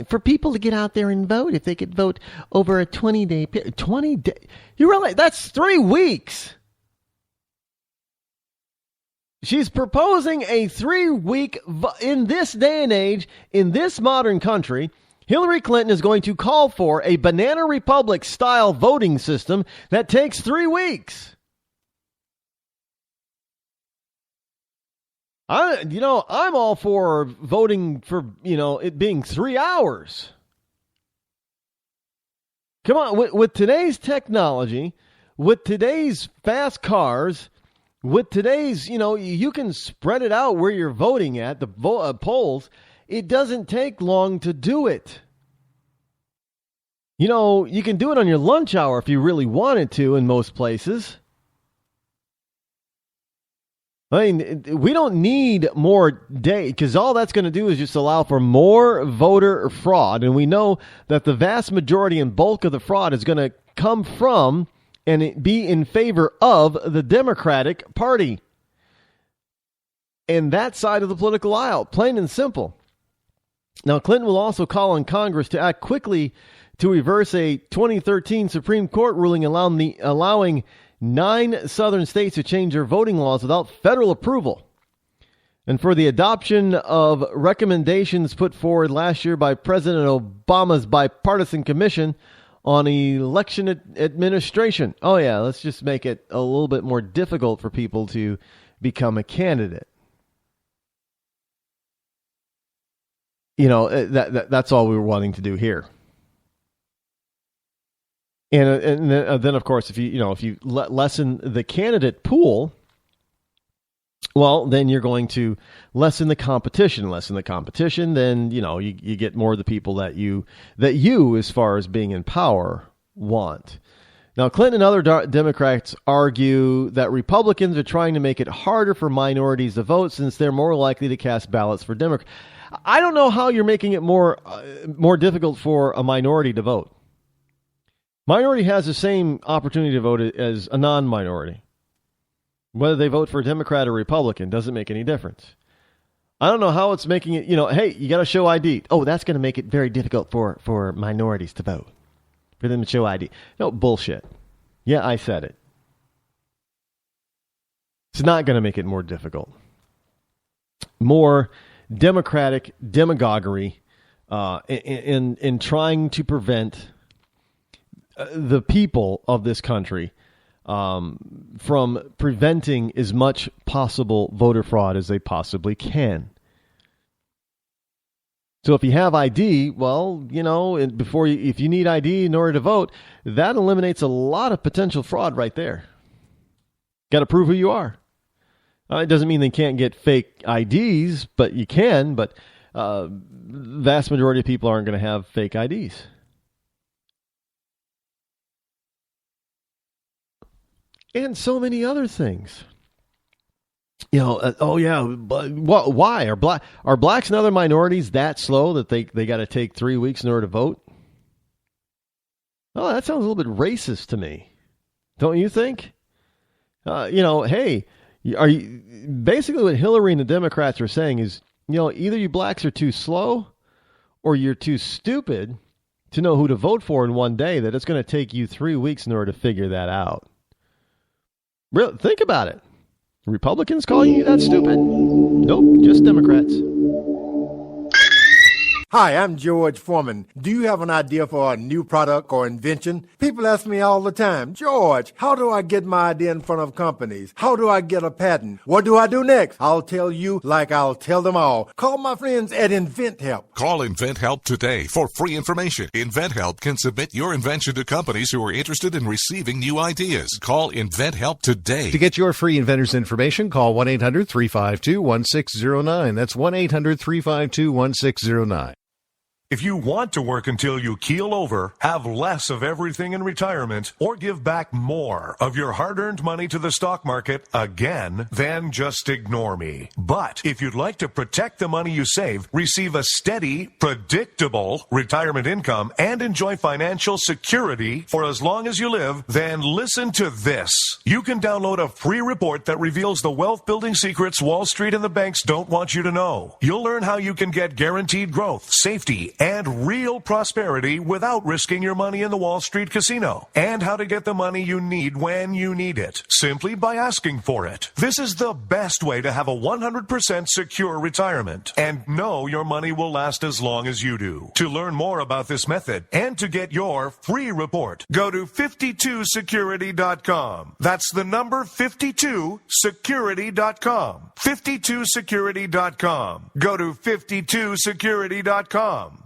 for people to get out there and vote if they could vote over a 20-day period. 20 days. You realize that's 3 weeks. She's proposing a 3-week, in this day and age, in this modern country, Hillary Clinton is going to call for a Banana Republic-style voting system that takes 3 weeks. I'm all for voting for, it being 3 hours. Come on, with today's technology, with today's fast cars, with today's, you can spread it out where you're voting at, the polls. It doesn't take long to do it. You can do it on your lunch hour if you really wanted to in most places. I mean, we don't need more data because all that's going to do is just allow for more voter fraud. And we know that the vast majority and bulk of the fraud is going to come from and be in favor of the Democratic Party and that side of the political aisle, plain and simple. Now, Clinton will also call on Congress to act quickly to reverse a 2013 Supreme Court ruling allowing 9 southern states to change their voting laws without federal approval, and for the adoption of recommendations put forward last year by President Obama's bipartisan commission on election administration. Oh, yeah, let's just make it a little bit more difficult for people to become a candidate. You know, that's all we were wanting to do here. And then, of course, if you lessen the candidate pool, well, then you're going to lessen the competition. Then you get more of the people that you, as far as being in power, want. Now, Clinton and other Democrats argue that Republicans are trying to make it harder for minorities to vote since they're more likely to cast ballots for Democrats. I don't know how you're making it more difficult for a minority to vote. Minority has the same opportunity to vote as a non-minority. Whether they vote for a Democrat or Republican doesn't make any difference. I don't know how it's making it, hey, you got to show ID. Oh, that's going to make it very difficult for minorities to vote, for them to show ID. No, bullshit. Yeah, I said it. It's not going to make it more difficult. More Democratic demagoguery in trying to prevent the people of this country from preventing as much possible voter fraud as they possibly can. So if you have ID, well, if you need ID in order to vote, that eliminates a lot of potential fraud right there. Got to prove who you are. It doesn't mean they can't get fake IDs, but you can. But vast majority of people aren't going to have fake IDs. And so many other things. Why are blacks and other minorities that slow that they got to take 3 weeks in order to vote? Oh, that sounds a little bit racist to me. Don't you think? Hey, are you basically what Hillary and the Democrats are saying is, either you blacks are too slow or you're too stupid to know who to vote for in one day, that it's going to take you 3 weeks in order to figure that out. Really, think about it. Republicans calling you that stupid? Nope, just Democrats. Hi, I'm George Foreman. Do you have an idea for a new product or invention? People ask me all the time, George, how do I get my idea in front of companies? How do I get a patent? What do I do next? I'll tell you like I'll tell them all. Call my friends at InventHelp. Call InventHelp today for free information. InventHelp can submit your invention to companies who are interested in receiving new ideas. Call InventHelp today. To get your free inventor's information, call 1-800-352-1609. That's 1-800-352-1609. If you want to work until you keel over, have less of everything in retirement, or give back more of your hard-earned money to the stock market again, then just ignore me. But if you'd like to protect the money you save, receive a steady, predictable retirement income, and enjoy financial security for as long as you live, then listen to this. You can download a free report that reveals the wealth-building secrets Wall Street and the banks don't want you to know. You'll learn how you can get guaranteed growth, safety, and real prosperity without risking your money in the Wall Street casino, and how to get the money you need when you need it, simply by asking for it. This is the best way to have a 100% secure retirement and know your money will last as long as you do. To learn more about this method and to get your free report, go to 52security.com. That's the number 52security.com. 52security.com. Go to 52security.com.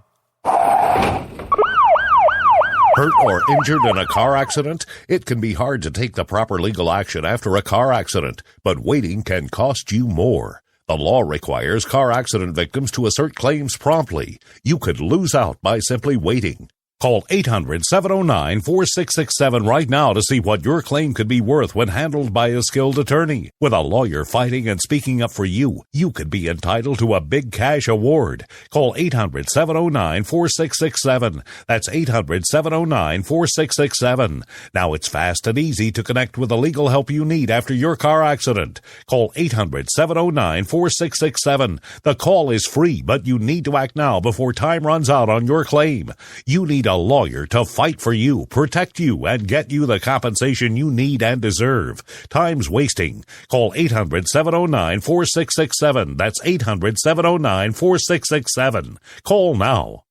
Hurt or injured in a car accident? It can be hard to take the proper legal action after a car accident, but waiting can cost you more. The law requires car accident victims to assert claims promptly. You could lose out by simply waiting. Call 800-709-4667 right now to see what your claim could be worth when handled by a skilled attorney. With a lawyer fighting and speaking up for you, you could be entitled to a big cash award. Call 800-709-4667. That's 800-709-4667. Now it's fast and easy to connect with the legal help you need after your car accident. Call 800-709-4667. The call is free, but you need to act now before time runs out on your claim. You need a lawyer to fight for you, protect you, and get you the compensation you need and deserve. Time's wasting. Call 800-709-4667. That's 800-709-4667. Call now.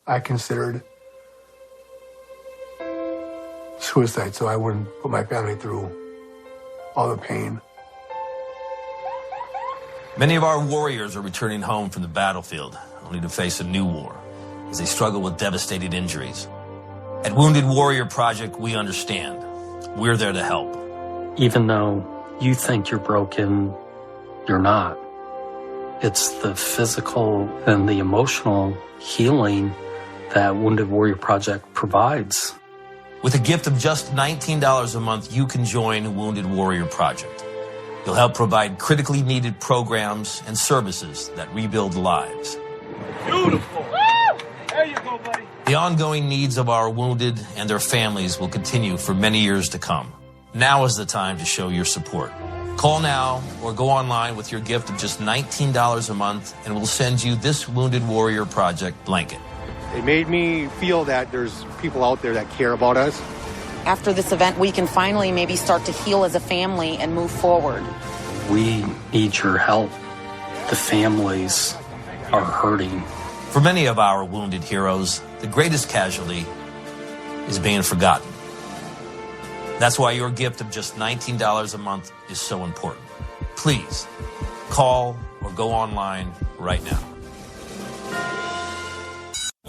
I considered suicide so I wouldn't put my family through all the pain. Many of our warriors are returning home from the battlefield, only to face a new war as they struggle with devastating injuries. At Wounded Warrior Project, we understand. We're there to help. Even though you think you're broken, you're not. It's the physical and the emotional healing that Wounded Warrior Project provides. With a gift of just $19 a month, you can join Wounded Warrior Project. You'll help provide critically needed programs and services that rebuild lives. Beautiful. There you go, buddy. The ongoing needs of our wounded and their families will continue for many years to come. Now is the time to show your support. Call now or go online with your gift of just $19 a month and we'll send you this Wounded Warrior Project blanket. It made me feel that there's people out there that care about us. After this event, we can finally maybe start to heal as a family and move forward. We need your help. The families are hurting. For many of our wounded heroes, the greatest casualty is being forgotten. That's why your gift of just $19 a month is so important. Please call or go online right now.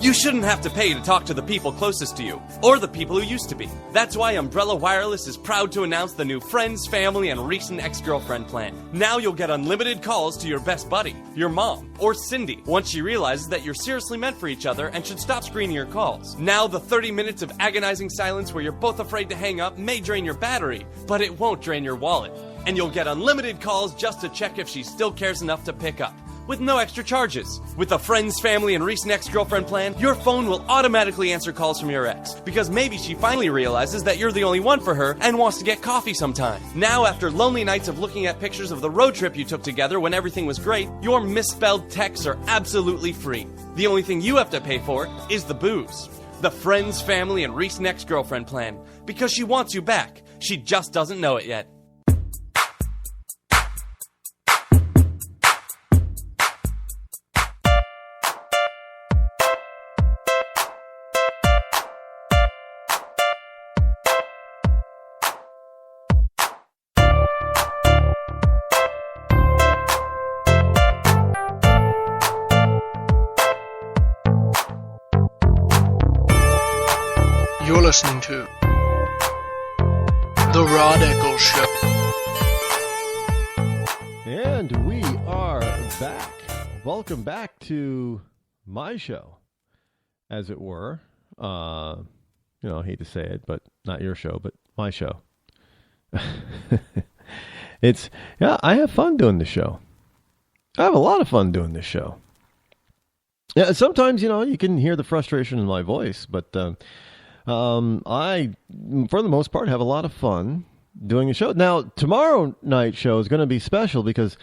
You shouldn't have to pay to talk to the people closest to you, or the people who used to be. That's why Umbrella Wireless is proud to announce the new Friends, Family, and Recent Ex-Girlfriend plan. Now you'll get unlimited calls to your best buddy, your mom, or Cindy, once she realizes that you're seriously meant for each other and should stop screening your calls. Now the 30 minutes of agonizing silence where you're both afraid to hang up may drain your battery, but it won't drain your wallet. And you'll get unlimited calls just to check if she still cares enough to pick up, with no extra charges. With the Friends, Family, and Recent Ex-Girlfriend plan, your phone will automatically answer calls from your ex, because maybe she finally realizes that you're the only one for her and wants to get coffee sometime. Now, after lonely nights of looking at pictures of the road trip you took together when everything was great, your misspelled texts are absolutely free. The only thing you have to pay for is the booze. The Friends, Family, and Recent Ex-Girlfriend plan, because she wants you back. She just doesn't know it yet. You're listening to The Rod Eccles Show. And we are back. Welcome back to my show, as it were. I hate to say it, but not your show, but my show. I have fun doing the show. I have a lot of fun doing this show. Yeah, sometimes, you can hear the frustration in my voice, but I, for the most part, have a lot of fun doing a show. Now, tomorrow night's show is going to be special because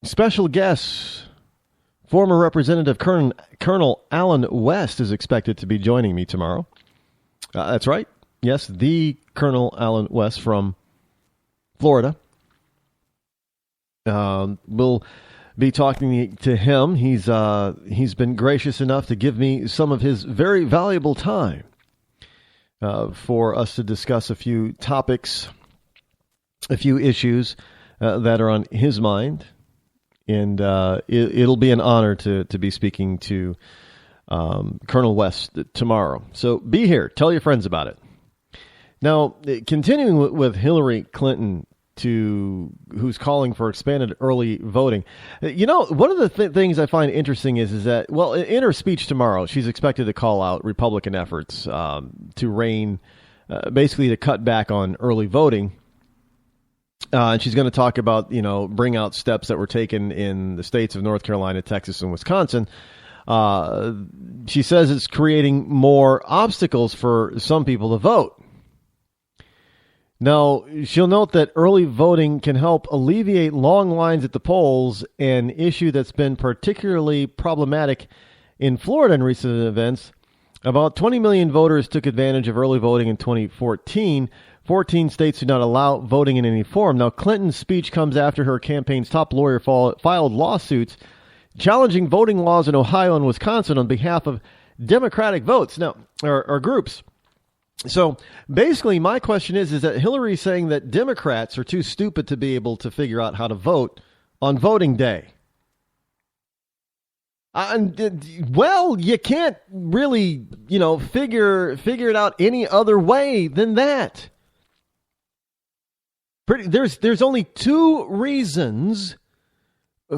special guest, former Representative Colonel Alan West is expected to be joining me tomorrow. That's right. Yes, the Colonel Alan West from Florida. We'll be talking to him. He's been gracious enough to give me some of his very valuable time for us to discuss a few topics, a few issues that are on his mind. And it'll be an honor to be speaking to Colonel West tomorrow. So be here. Tell your friends about it. Now, continuing with Hillary Clinton who's calling for expanded early voting. One of the things I find interesting is that, well, in her speech tomorrow, she's expected to call out Republican efforts to rein, basically to cut back on early voting. And she's going to talk about, bring out steps that were taken in the states of North Carolina, Texas, and Wisconsin. She says it's creating more obstacles for some people to vote. Now, she'll note that early voting can help alleviate long lines at the polls, an issue that's been particularly problematic in Florida in recent events. About 20 million voters took advantage of early voting in 2014. 14 states do not allow voting in any form. Now, Clinton's speech comes after her campaign's top lawyer filed lawsuits challenging voting laws in Ohio and Wisconsin on behalf of Democratic votes, or groups. So basically, my question is that Hillary's saying that Democrats are too stupid to be able to figure out how to vote on voting day. Well, you can't really, figure it out any other way than that. There's only two reasons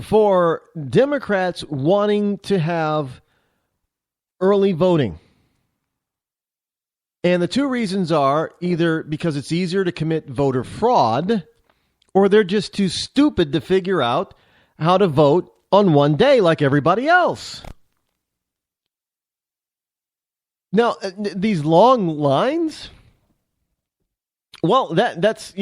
for Democrats wanting to have early voting. And the two reasons are either because it's easier to commit voter fraud, or they're just too stupid to figure out how to vote on one day like everybody else. Now, these long lines, well, that's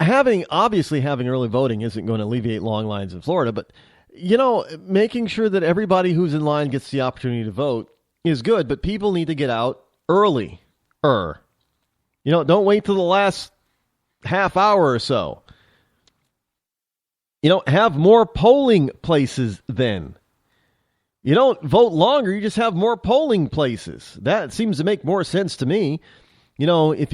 having early voting isn't going to alleviate long lines in Florida, but, making sure that everybody who's in line gets the opportunity to vote is good, but people need to get out early. Don't wait till the last half hour or so. Have more polling places then. You don't vote longer, you just have more polling places. That seems to make more sense to me. If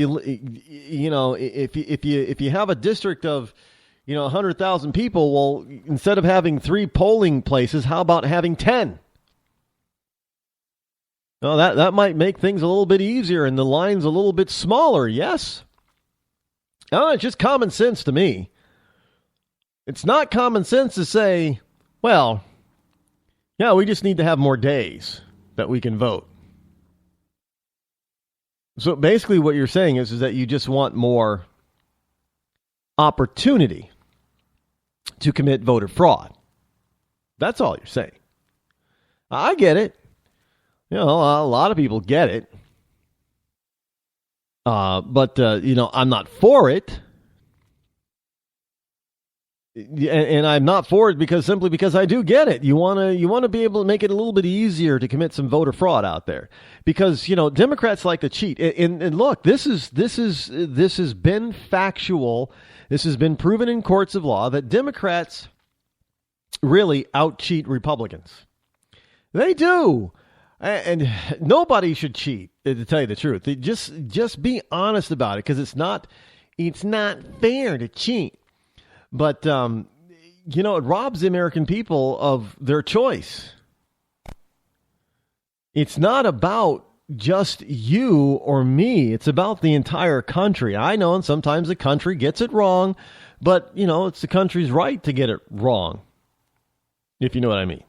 you have a district of 100,000 people, well, instead of having 3 polling places, how about having 10? No, that might make things a little bit easier and the lines a little bit smaller, yes? No, it's just common sense to me. It's not common sense to say, well, yeah, we just need to have more days that we can vote. So basically what you're saying is that you just want more opportunity to commit voter fraud. That's all you're saying. I get it. A lot of people get it. But I'm not for it. And I'm not for it simply because I do get it. You want to be able to make it a little bit easier to commit some voter fraud out there, because Democrats like to cheat. And look, this has been factual. This has been proven in courts of law that Democrats really out-cheat Republicans. They do. And nobody should cheat, to tell you the truth. Just be honest about it, because it's not fair to cheat. But, it robs the American people of their choice. It's not about just you or me. It's about the entire country. I know, and sometimes the country gets it wrong, but, it's the country's right to get it wrong, if you know what I mean.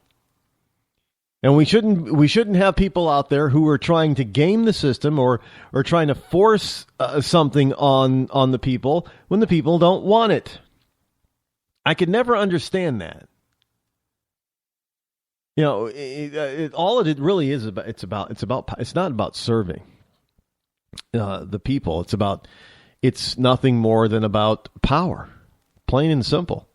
And we shouldn't have people out there who are trying to game the system or trying to force something on the people when the people don't want it. I could never understand that. All it really is about it's not about serving the people. It's nothing more than about power, plain and simple.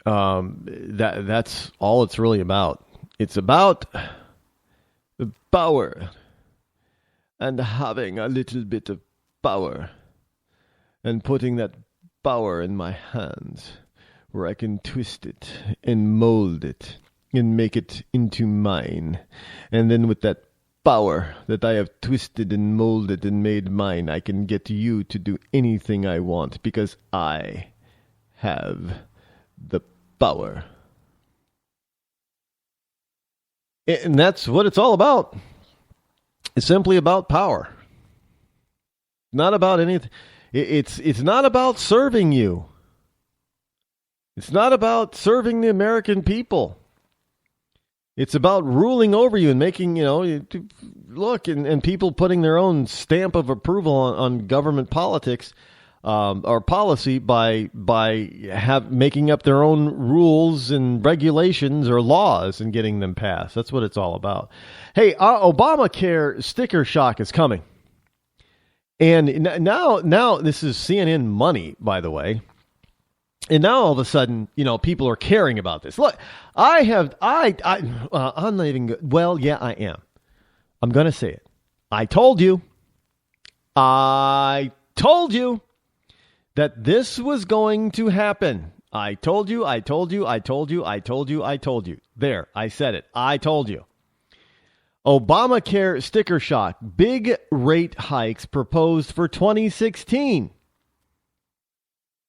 That's all it's really about. It's about the power and having a little bit of power and putting that power in my hands where I can twist it and mold it and make it into mine. And then with that power that I have twisted and molded and made mine, I can get you to do anything I want because I have the power. And that's what it's all about. It's simply about power. not about anything. It's not about serving you. It's not about serving the American people. It's about ruling over you and making, look, and people putting their own stamp of approval on government politics or policy by making up their own rules and regulations or laws and getting them passed. That's what it's all about. Hey, Obamacare sticker shock is coming. And now this is CNN money, by the way. And now all of a sudden, people are caring about this. Look, I'm not even, well, yeah, I am. I'm going to say it. I told you that this was going to happen. I told you. There, I said it. I told you. Obamacare sticker shock. Big rate hikes proposed for 2016.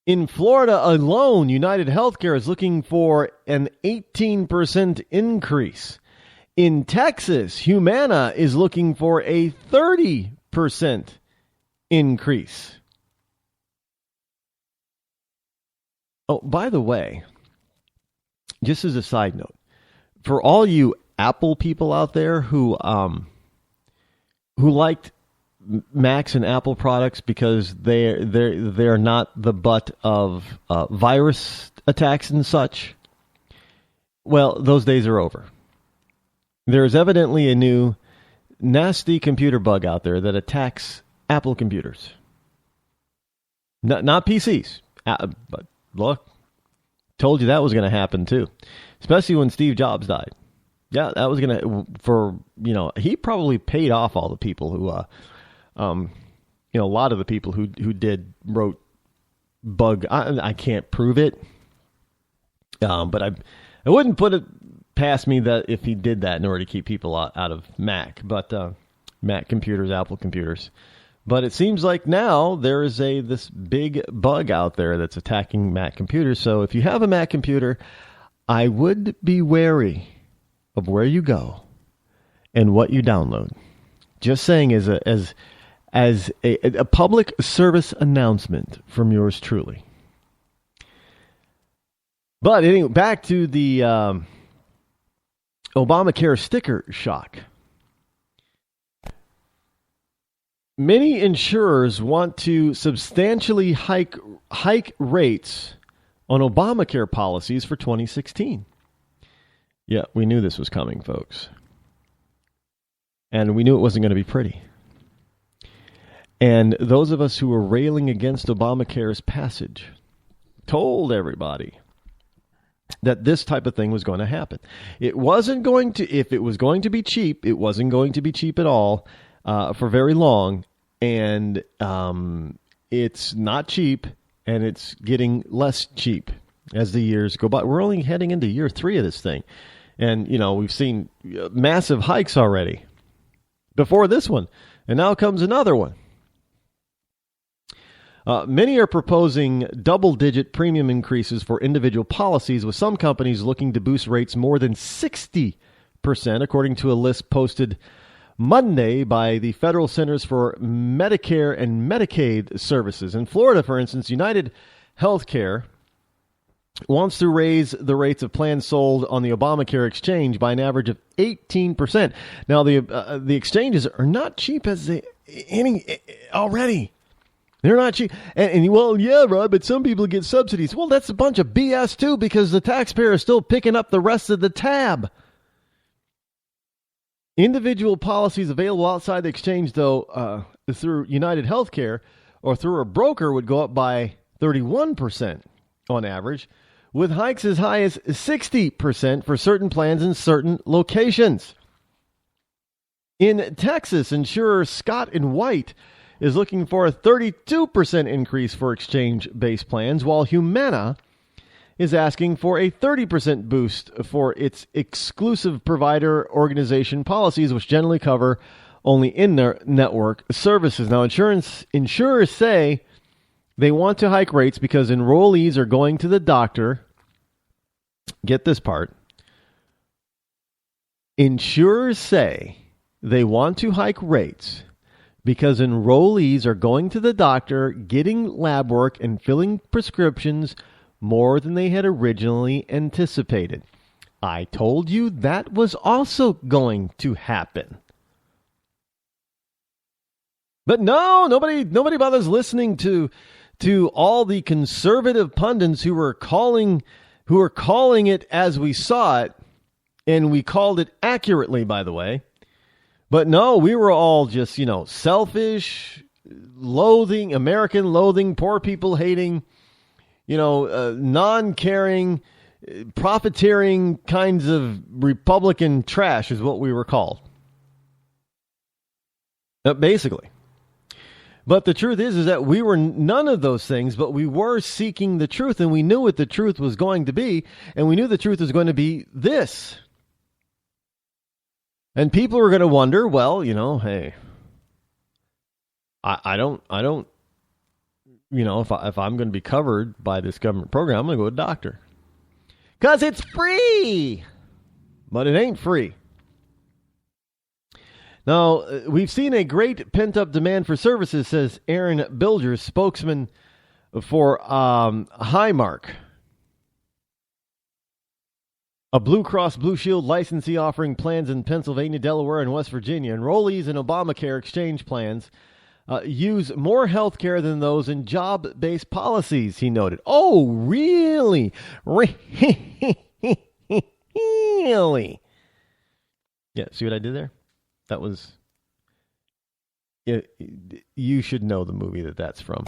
In Florida alone, United Healthcare is looking for an 18% increase. In Texas, Humana is looking for a 30% increase. Oh, by the way, just as a side note, for all you Apple people out there who liked Macs and Apple products because they're not the butt of virus attacks and such, well, those days are over. There's evidently a new nasty computer bug out there that attacks Apple computers. Not PCs, but look, told you that was going to happen too, especially when Steve Jobs died. Yeah, that was going to, he probably paid off all the people who, a lot of the people who wrote bug. I can't prove it, but I wouldn't put it past me that if he did that in order to keep people out of Mac, but Mac computers, Apple computers. But it seems like now there is this big bug out there that's attacking Mac computers. So if you have a Mac computer, I would be wary of where you go and what you download. Just saying, as a public service announcement from yours truly. But anyway, back to the Obamacare sticker shock. Many insurers want to substantially hike rates on Obamacare policies for 2016. Yeah, we knew this was coming, folks. And we knew it wasn't going to be pretty. And those of us who were railing against Obamacare's passage told everybody that this type of thing was going to happen. It wasn't going to, if it was going to be cheap, it wasn't going to be cheap at all for very long. And it's not cheap, and it's getting less cheap as the years go by. We're only heading into year 3 of this thing. And, we've seen massive hikes already before this one. And now comes another one. Many are proposing double-digit premium increases for individual policies, with some companies looking to boost rates more than 60%, according to a list posted Monday by the Federal Centers for Medicare and Medicaid Services. In Florida, for instance, United Healthcare wants to raise the rates of plans sold on the Obamacare exchange by an average of 18%. Now, the exchanges are not cheap already. They're not cheap. And well, yeah, Rod, but some people get subsidies. Well, that's a bunch of BS, too, because the taxpayer is still picking up the rest of the tab. Individual policies available outside the exchange, though, through United Healthcare or through a broker would go up by 31% on average, with hikes as high as 60% for certain plans in certain locations. In Texas, insurer Scott & White is looking for a 32% increase for exchange-based plans, while Humana is asking for a 30% boost for its exclusive provider organization policies, which generally cover only in-network services. Now, insurers say they want to hike rates because enrollees are going to the doctor. Get this part. Insurers say they want to hike rates because enrollees are going to the doctor, getting lab work, and filling prescriptions more than they had originally anticipated. I told you that was also going to happen. But no, nobody bothers listening to all the conservative pundits who are calling it as we saw it, and we called it accurately, by the way. But no, we were all just, selfish, loathing, American loathing, poor people hating, non-caring, profiteering kinds of Republican trash is what we were called. Basically. But the truth is that we were none of those things, but we were seeking the truth, and we knew what the truth was going to be, and we knew the truth was going to be this. And people were going to wonder, well, hey, I don't, if I'm going to be covered by this government program, I'm going to go to a doctor. Because it's free! But it ain't free. Now, we've seen a great pent-up demand for services, says Aaron Bilger, spokesman for Highmark, a Blue Cross Blue Shield licensee offering plans in Pennsylvania, Delaware, and West Virginia. Enrollees in Obamacare exchange plans use more health care than those in job-based policies, he noted. Oh, really? Really? Yeah, see what I did there? That was... You should know the movie that's from.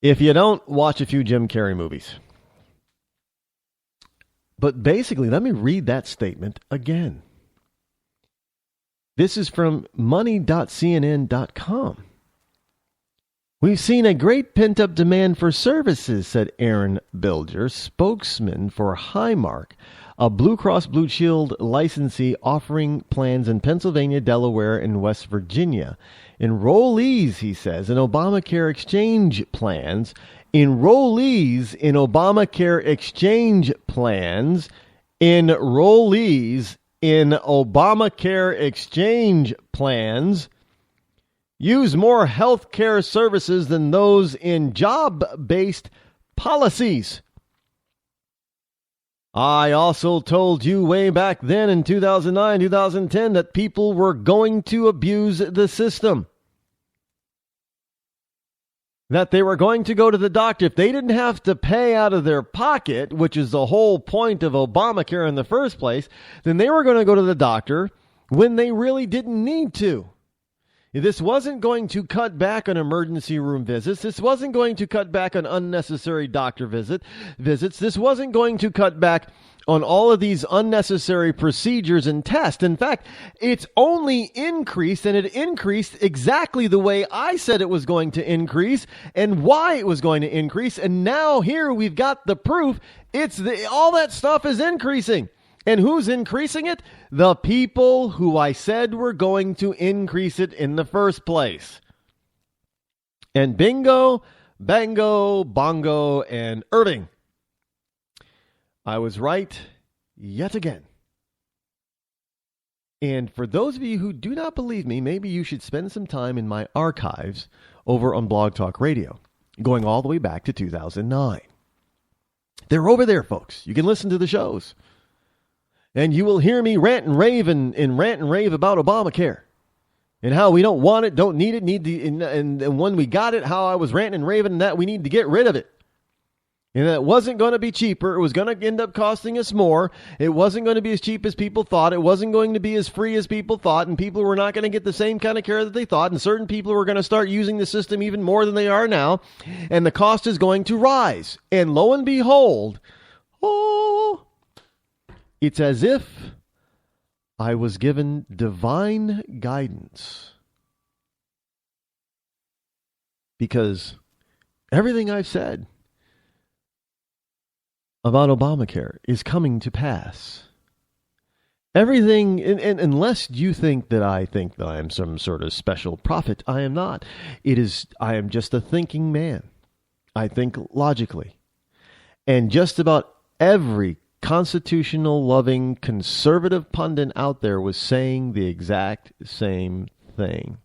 If you don't, watch a few Jim Carrey movies. But basically, let me read that statement again. This is from money.cnn.com. We've seen a great pent-up demand for services, said Aaron Bilger, spokesman for Highmark, a Blue Cross Blue Shield licensee offering plans in Pennsylvania, Delaware, and West Virginia. Enrollees, he says, in Obamacare exchange plans. Enrollees in Obamacare exchange plans. Enrollees in Obamacare exchange plans use more health care services than those in job-based policies. I also told you way back then in 2009, 2010 that people were going to abuse the system. That they were going to go to the doctor. If they didn't have to pay out of their pocket, which is the whole point of Obamacare in the first place, then they were going to go to the doctor when they really didn't need to. This wasn't going to cut back on emergency room visits. This wasn't going to cut back on unnecessary doctor visits. This wasn't going to cut back on all of these unnecessary procedures and tests. In fact, it's only increased, and it increased exactly the way I said it was going to increase and why it was going to increase. And now here we've got the proof. All that stuff is increasing. And who's increasing it? The people who I said were going to increase it in the first place. And bingo, bango, bongo, and Irving. I was right yet again. And for those of you who do not believe me, maybe you should spend some time in my archives over on Blog Talk Radio, going all the way back to 2009. They're over there, folks. You can listen to the shows. And you will hear me rant and rave and about Obamacare and how we don't want it, don't need it, and when we got it, how I was ranting and raving that we need to get rid of it. And that it wasn't going to be cheaper. It was going to end up costing us more. It wasn't going to be as cheap as people thought. It wasn't going to be as free as people thought. And people were not going to get the same kind of care that they thought. And certain people were going to start using the system even more than they are now. And the cost is going to rise. And lo and behold, it's as if I was given divine guidance. Because everything I've said about Obamacare is coming to pass. Everything, and unless you think that I am some sort of special prophet, I am not. I am just a thinking man. I think logically. And just about every constitutional-loving, conservative pundit out there was saying the exact same thing.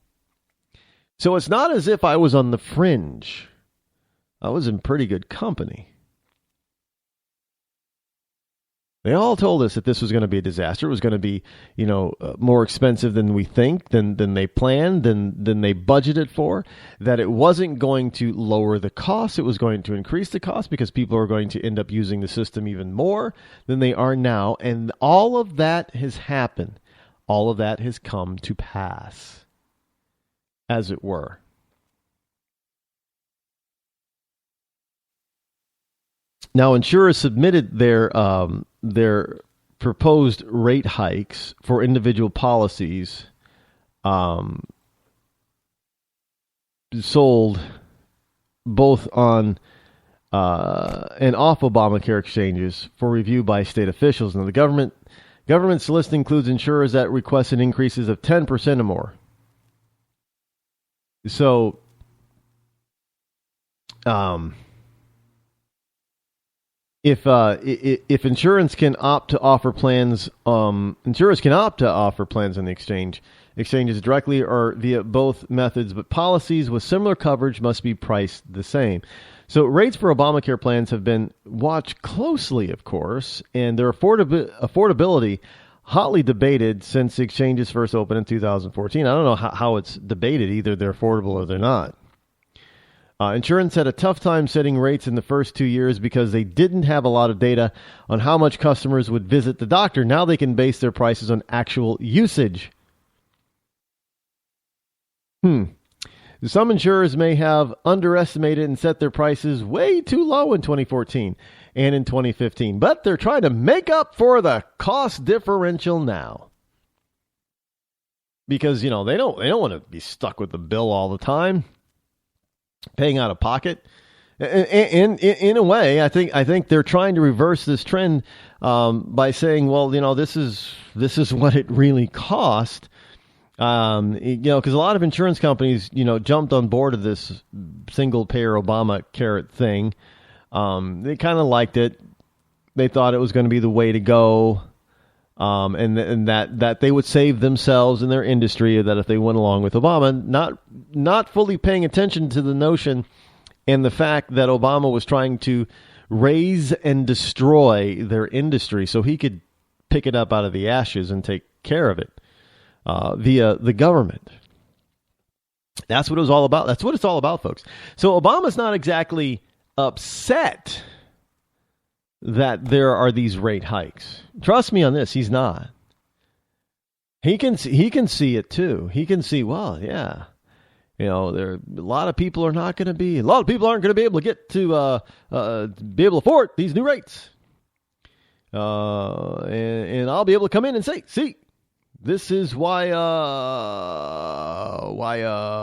So it's not as if I was on the fringe. I was in pretty good company. They all told us that this was going to be a disaster. It was going to be, more expensive than we think, than they planned, than they budgeted for. That it wasn't going to lower the cost. It was going to increase the cost because people are going to end up using the system even more than they are now. And all of that has happened. All of that has come to pass, as it were. Now, insurers submitted their proposed rate hikes for individual policies sold both on and off Obamacare exchanges for review by state officials. Now, the government's list includes insurers that requested increases of 10% or more. So, if insurance can opt to offer plans, insurers can opt to offer plans on the exchanges directly or via both methods, but policies with similar coverage must be priced the same. So rates for Obamacare plans have been watched closely, of course, and their affordability hotly debated since the exchanges first opened in 2014. I don't know how it's debated. Either they're affordable or they're not. Insurance had a tough time setting rates in the first 2 years because they didn't have a lot of data on how much customers would visit the doctor. Now they can base their prices on actual usage. Some insurers may have underestimated and set their prices way too low in 2014 and in 2015, but they're trying to make up for the cost differential now. Because, they don't want to be stuck with the bill all the time, paying out of pocket. And in a way, I think they're trying to reverse this trend by saying, well, this is what it really cost. Because a lot of insurance companies, jumped on board of this single payer Obamacare thing. They kind of liked it. They thought it was going to be the way to go. And that they would save themselves and their industry, that if they went along with Obama, not fully paying attention to the notion and the fact that Obama was trying to raise and destroy their industry so he could pick it up out of the ashes and take care of it via the government. That's what it was all about. That's what it's all about, folks. So Obama's not exactly upset that there are these rate hikes. Trust me on this, he's not. He can see it too. He can see, well, yeah, there a lot of people aren't going to be able to get to be able to afford these new rates. And I'll be able to come in and say, see, this is why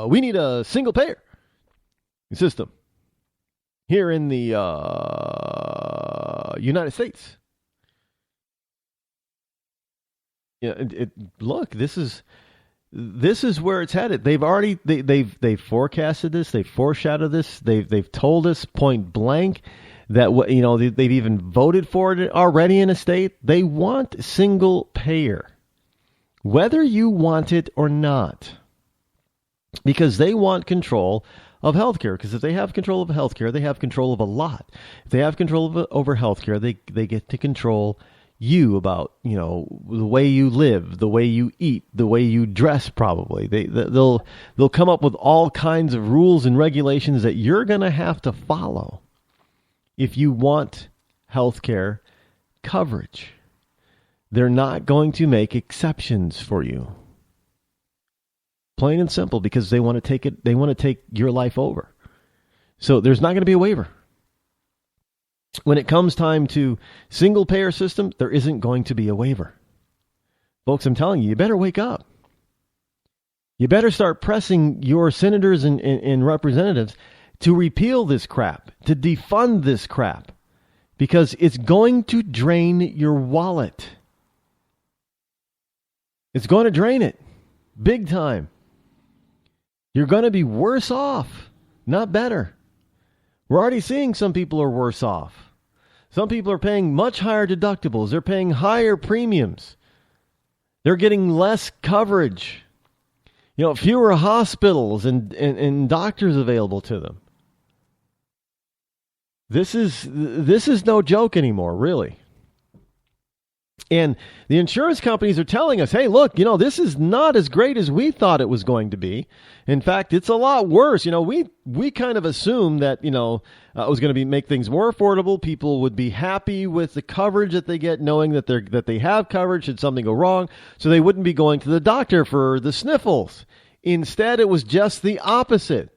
we need a single payer system here in the United States. Look, this is where it's headed. They've forecasted this. They've foreshadowed this. They've told us point blank that they've even voted for it already in a state. They want single payer, whether you want it or not, because they want control of healthcare. Because if they have control of healthcare, they have control of a lot. If they have control over healthcare, they get to control you about the way you live, the way you eat, the way you dress. Probably they'll come up with all kinds of rules and regulations that you're going to have to follow if you want healthcare coverage. They're not going to make exceptions for you. Plain and simple, because they want to take it. They want to take your life over. So there's not going to be a waiver. When it comes time to single payer system, there isn't going to be a waiver. Folks, I'm telling you, you better wake up. You better start pressing your senators and representatives to repeal this crap, to defund this crap, because it's going to drain your wallet. It's going to drain it big time. You're going to be worse off, not better. We're already seeing some people are worse off. Some people are paying much higher deductibles. They're paying higher premiums. They're getting less coverage. fewer hospitals and doctors available to them. This is no joke anymore, really. And the insurance companies are telling us, hey, look, this is not as great as we thought it was going to be. In fact, it's a lot worse. We kind of assumed that, it was going to make things more affordable. People would be happy with the coverage that they get, knowing that they have coverage should something go wrong, so they wouldn't be going to the doctor for the sniffles. Instead, it was just the opposite.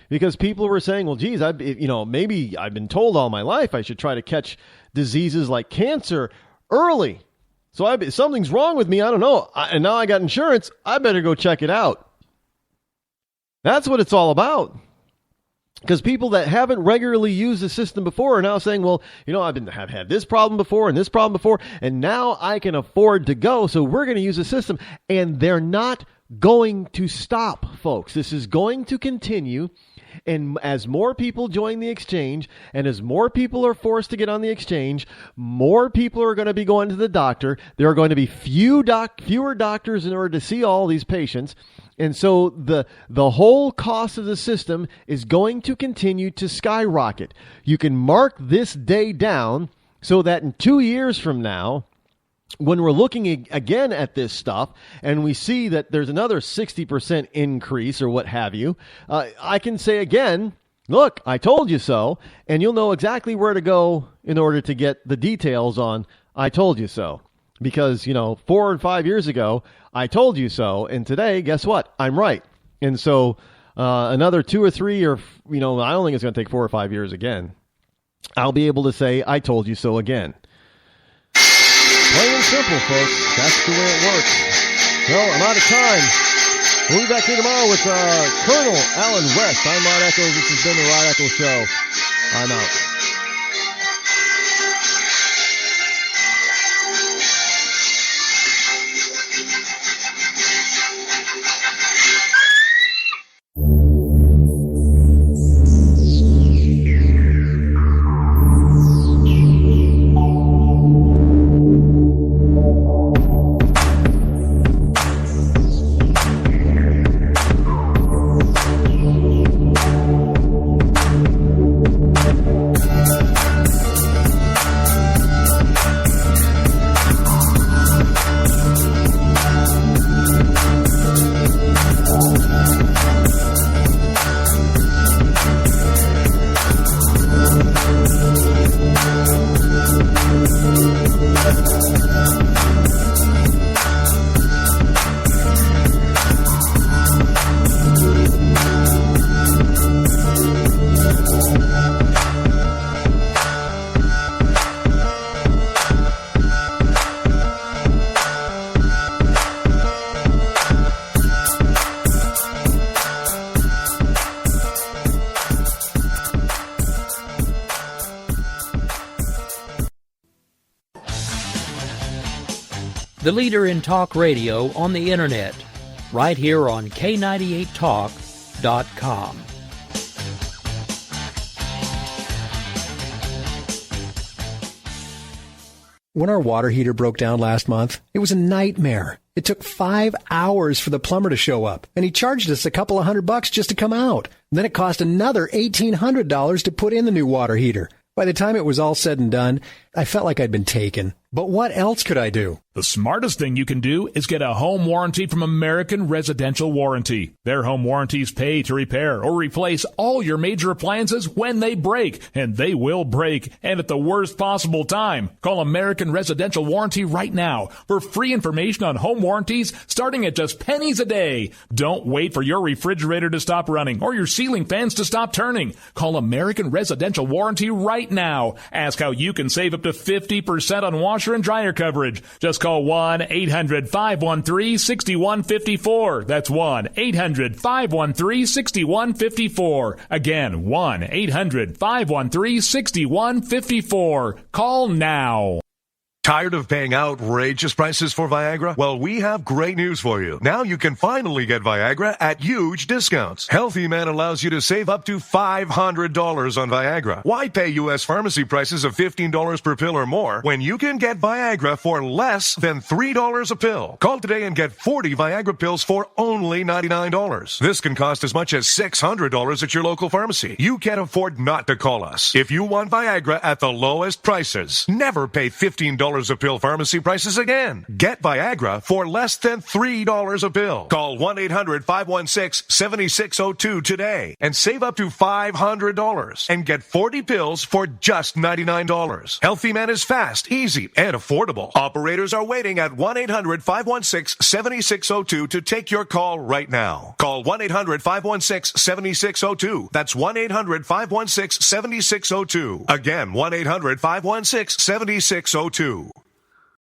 Because people were saying, well, geez, maybe I've been told all my life I should try to catch diseases like cancer early. So something's wrong with me. I don't know. And now I got insurance. I better go check it out. That's what it's all about. Because people that haven't regularly used the system before are now saying, well, I've had this problem before and this problem before, and now I can afford to go. So we're going to use the system. And they're not going to stop, folks. This is going to continue. And as more people join the exchange, and as more people are forced to get on the exchange, more people are going to be going to the doctor. There are going to be fewer doctors in order to see all these patients. And so the whole cost of the system is going to continue to skyrocket. You can mark this day down so that in 2 years from now, when we're looking again at this stuff and we see that there's another 60% increase or what have you, I can say again, look, I told you so, and you'll know exactly where to go in order to get the details on I told you so. Because, 4 or 5 years ago, I told you so, and today, guess what? I'm right. And so another 2 or 3 or, I don't think it's going to take 4 or 5 years again. I'll be able to say I told you so again. Plain and simple, folks. That's the way it works. Well, I'm out of time. We'll be back here tomorrow with Colonel Alan West. I'm Rod Eccles. This has been the Rod Eccles Show. I'm out. The leader in talk radio on the internet, right here on K98Talk.com. When our water heater broke down last month, it was a nightmare. It took 5 hours for the plumber to show up, and he charged us a couple of $100 just to come out. And then it cost another $1,800 to put in the new water heater. By the time it was all said and done, I felt like I'd been taken. But what else could I do? The smartest thing you can do is get a home warranty from American Residential Warranty. Their home warranties pay to repair or replace all your major appliances when they break, and they will break, and at the worst possible time. Call American Residential Warranty right now for free information on home warranties starting at just pennies a day. Don't wait for your refrigerator to stop running or your ceiling fans to stop turning. Call American Residential Warranty right now. Ask how you can save up to 50% on washer and dryer coverage. Just call 1-800-513-6154. That's 1-800-513-6154. Again, 1-800-513-6154. Call now. Tired of paying outrageous prices for Viagra? Well, we have great news for you. Now you can finally get Viagra at huge discounts. Healthy Man allows you to save up to $500 on Viagra. Why pay U.S. pharmacy prices of $15 per pill or more when you can get Viagra for less than $3 a pill? Call today and get 40 Viagra pills for only $99. This can cost as much as $600 at your local pharmacy. You can't afford not to call us. If you want Viagra at the lowest prices, never pay $15 a pill pharmacy prices again. Get Viagra for less than $3 a pill. Call 1-800-516-7602 today and save up to $500 and get 40 pills for just $99. Healthy Man is fast, easy, and affordable. Operators are waiting at 1-800-516-7602 to take your call right now. Call 1-800-516-7602. That's 1-800-516-7602. Again, 1-800-516-7602.